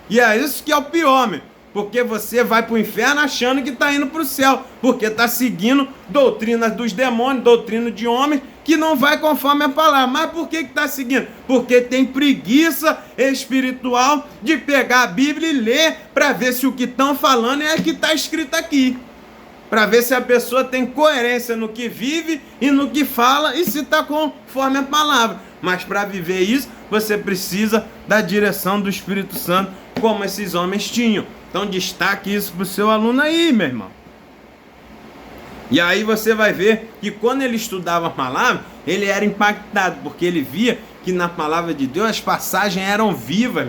E é isso que é o pior, meu. Porque você vai para o inferno achando que está indo para o céu, porque está seguindo doutrinas dos demônios, doutrina de homens, que não vai conforme a palavra. Mas por que está seguindo? Porque tem preguiça espiritual de pegar a Bíblia e ler para ver se o que estão falando é o que está escrito aqui. Para ver se a pessoa tem coerência no que vive e no que fala e se está conforme a palavra. Mas para viver isso, você precisa da direção do Espírito Santo, como esses homens tinham. Então destaque isso para o seu aluno aí, meu irmão. E aí você vai ver que quando ele estudava a palavra, ele era impactado, porque ele via que na palavra de Deus as passagens eram vivas.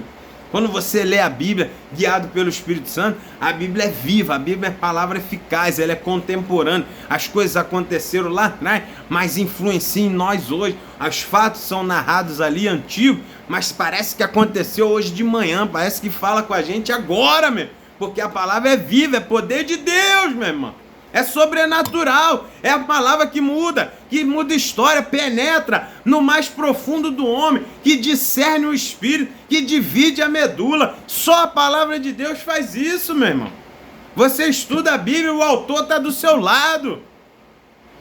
Quando você lê a Bíblia, guiado pelo Espírito Santo, a Bíblia é viva, a Bíblia é palavra eficaz, ela é contemporânea. As coisas aconteceram lá atrás, mas influenciam em nós hoje. Os fatos são narrados ali, antigos, mas parece que aconteceu hoje de manhã, parece que fala com a gente agora, meu. Porque a palavra é viva, é poder de Deus, meu irmão. É sobrenatural, é a palavra que muda história, penetra no mais profundo do homem, que discerne o espírito, que divide a medula. Só a palavra de Deus faz isso, meu irmão. Você estuda a Bíblia, o autor está do seu lado.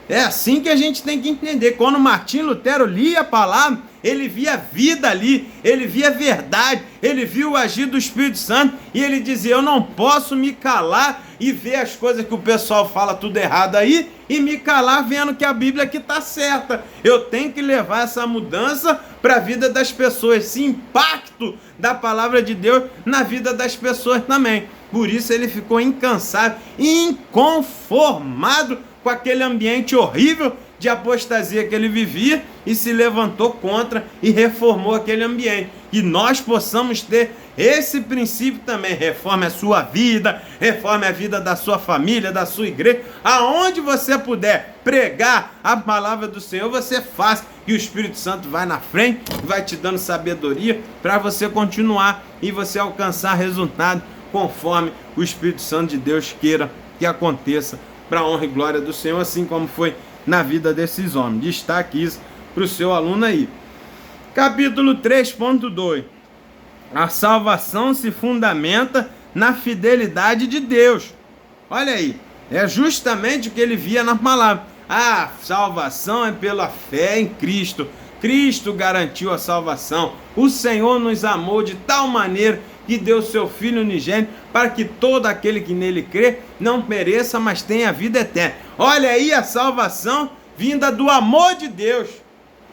É assim que a gente tem que entender. Quando Martim Lutero lia a palavra, ele via vida ali, ele via verdade, ele viu o agir do Espírito Santo e ele dizia: eu não posso me calar e ver as coisas que o pessoal fala tudo errado aí e me calar vendo que a Bíblia aqui está certa. Eu tenho que levar essa mudança para a vida das pessoas, esse impacto da palavra de Deus na vida das pessoas também. Por isso ele ficou incansável, inconformado com aquele ambiente horrível de apostasia que ele vivia e se levantou contra e reformou aquele ambiente. E nós possamos ter esse princípio também. Reforme a sua vida, reforme a vida da sua família, da sua igreja. Aonde você puder pregar a palavra do Senhor, você faça, que o Espírito Santo vai na frente, vai te dando sabedoria para você continuar e você alcançar resultado conforme o Espírito Santo de Deus queira que aconteça, para a honra e glória do Senhor, assim como foi na vida desses homens. Destaque isso para o seu aluno aí. Capítulo 3.2. A salvação se fundamenta na fidelidade de Deus. Olha aí, é justamente o que ele via na palavra. A salvação é pela fé em Cristo. Cristo garantiu a salvação. O Senhor nos amou de tal maneira que deu seu Filho unigênito para que todo aquele que nele crê não pereça, mas tenha vida eterna. Olha aí a salvação vinda do amor de Deus,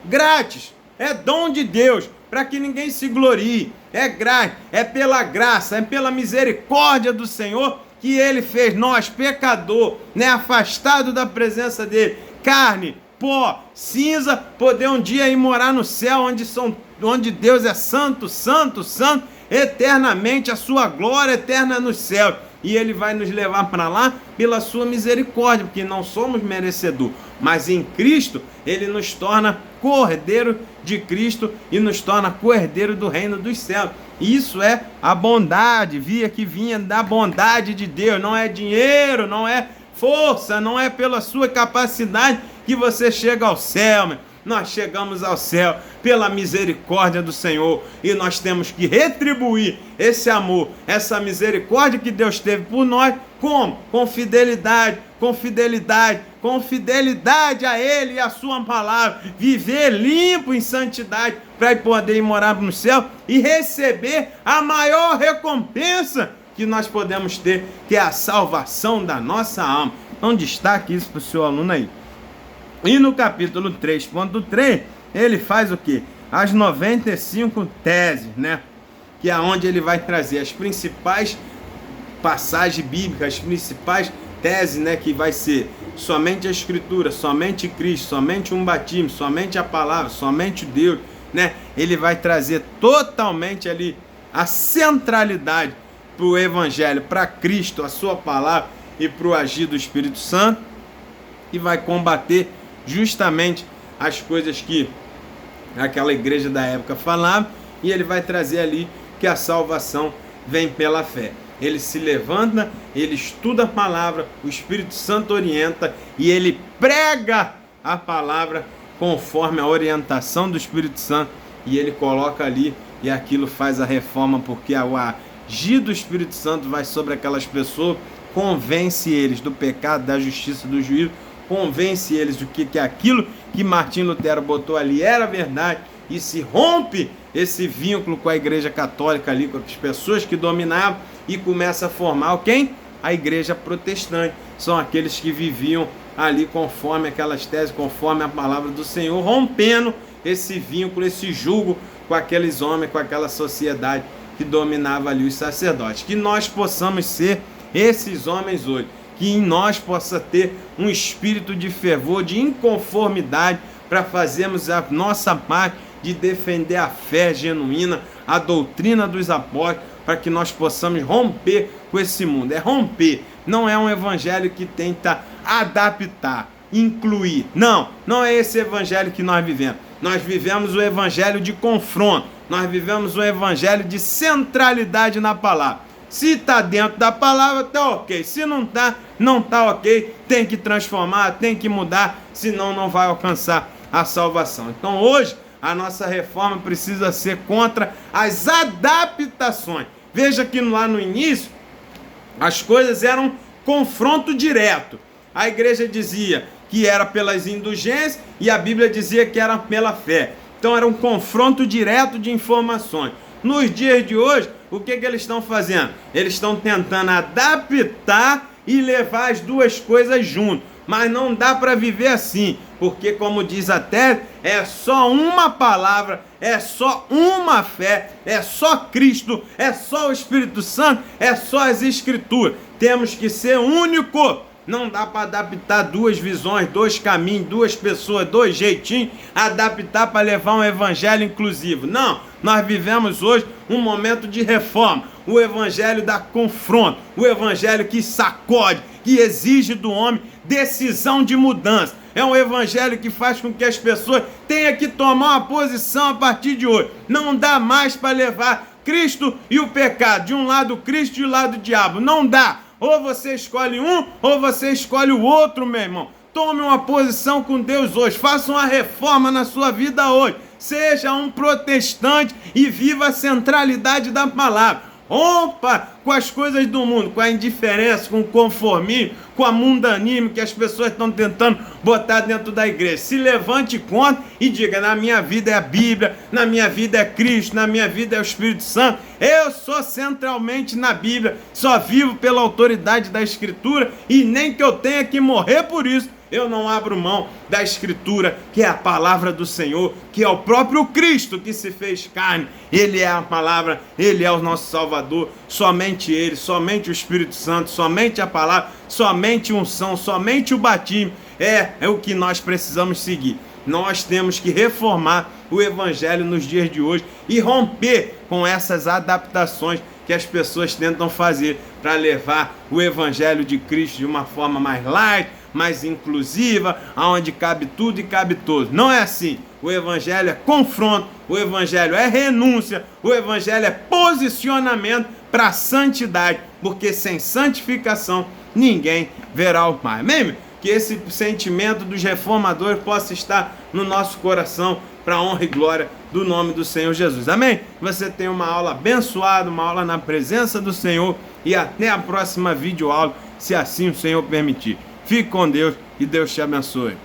grátis, é dom de Deus, para que ninguém se glorie, é grátis, é pela graça, é pela misericórdia do Senhor que Ele fez nós, pecador, afastado da presença dEle, carne, pó, cinza, poder um dia ir morar no céu, onde Deus é santo, santo, santo, eternamente, a sua glória eterna no céu. e Ele vai nos levar para lá pela sua misericórdia, porque não somos merecedores, mas em Cristo Ele nos torna co-herdeiro de Cristo e nos torna co-herdeiro do reino dos céus. Isso é a bondade, que vinha da bondade de Deus, não é dinheiro, não é força, não é pela sua capacidade que você chega ao céu, nós chegamos ao céu pela misericórdia do Senhor e nós temos que retribuir esse amor, essa misericórdia que Deus teve por nós, como? Com fidelidade, com fidelidade, com fidelidade a Ele e a sua palavra, viver limpo em santidade para poder ir morar no céu e receber a maior recompensa que nós podemos ter, que é a salvação da nossa alma. Então destaque isso para o seu aluno aí. E no capítulo 3.3, ele faz o quê? As 95 teses, né? Que é onde ele vai trazer as principais passagens bíblicas, as principais teses, né? Que vai ser somente a Escritura, somente Cristo, somente um batismo, somente a palavra, somente Deus, né? Ele vai trazer totalmente ali a centralidade para o Evangelho, para Cristo, a sua palavra e para o agir do Espírito Santo, e vai combater justamente as coisas que aquela igreja da época falava, e ele vai trazer ali que a salvação vem pela fé. Ele se levanta, ele estuda a palavra, o Espírito Santo orienta e ele prega a palavra conforme a orientação do Espírito Santo, e ele coloca ali e aquilo faz a reforma, porque o agir do Espírito Santo vai sobre aquelas pessoas, convence eles do pecado, da justiça, do juízo, convence eles do que aquilo que Martinho Lutero botou ali era verdade, e se rompe esse vínculo com a igreja católica ali, com as pessoas que dominavam, e começa a formar quem? A igreja protestante. São aqueles que viviam ali conforme aquelas teses, conforme a palavra do Senhor, rompendo esse vínculo, esse jugo com aqueles homens, com aquela sociedade que dominava ali os sacerdotes. Que nós possamos ser esses homens hoje, que em nós possa ter um espírito de fervor, de inconformidade, para fazermos a nossa parte de defender a fé genuína, a doutrina dos apóstolos, para que nós possamos romper com esse mundo. É romper, não é um evangelho que tenta adaptar, incluir. Não é esse evangelho que nós vivemos. Nós vivemos o evangelho de confronto, nós vivemos o evangelho de centralidade na palavra. Se está dentro da palavra, está ok. Se não está ok. Tem que transformar, tem que mudar, senão não vai alcançar a salvação. Então hoje, a nossa reforma precisa ser contra as adaptações. Veja que lá no início, as coisas eram confronto direto. A igreja dizia que era pelas indulgências e a Bíblia dizia que era pela fé. Então era um confronto direto de informações. Nos dias de hoje, o que eles estão fazendo? Eles estão tentando adaptar e levar as duas coisas junto. Mas não dá para viver assim, porque como diz a tese, é só uma palavra, é só uma fé, é só Cristo, é só o Espírito Santo, é só as Escrituras. Temos que ser único. Não dá para adaptar duas visões, dois caminhos, duas pessoas, dois jeitinhos, adaptar para levar um evangelho inclusivo. Não, nós vivemos hoje um momento de reforma, o evangelho da confronto, o evangelho que sacode, que exige do homem decisão de mudança. É um evangelho que faz com que as pessoas tenham que tomar uma posição a partir de hoje. Não dá mais para levar Cristo e o pecado, de um lado Cristo e do lado o diabo. Não dá. Ou você escolhe um, ou você escolhe o outro, meu irmão. Tome uma posição com Deus hoje. Faça uma reforma na sua vida hoje. Seja um protestante e viva a centralidade da palavra. Rompa com as coisas do mundo, com a indiferença, com o conformismo, com a mundanismo que as pessoas estão tentando botar dentro da igreja. Se levante contra e diga: na minha vida é a Bíblia, na minha vida é Cristo, na minha vida é o Espírito Santo. Eu sou centralmente na Bíblia, só vivo pela autoridade da Escritura, e nem que eu tenha que morrer por isso, eu não abro mão da Escritura, que é a palavra do Senhor, que é o próprio Cristo que se fez carne. Ele é a palavra, Ele é o nosso Salvador. Somente Ele, somente o Espírito Santo, somente a palavra, somente unção, somente o batismo é o que nós precisamos seguir. Nós temos que reformar o Evangelho nos dias de hoje e romper com essas adaptações que as pessoas tentam fazer para levar o Evangelho de Cristo de uma forma mais light, mais inclusiva, aonde cabe tudo e cabe todos. Não é assim. O Evangelho é confronto, o Evangelho é renúncia, o Evangelho é posicionamento para a santidade, porque sem santificação ninguém verá o Pai. Amém? Que esse sentimento dos reformadores possa estar no nosso coração para a honra e glória do nome do Senhor Jesus. Amém? Você tem uma aula abençoada, uma aula na presença do Senhor, e até a próxima videoaula, se assim o Senhor permitir. Fique com Deus e Deus te abençoe.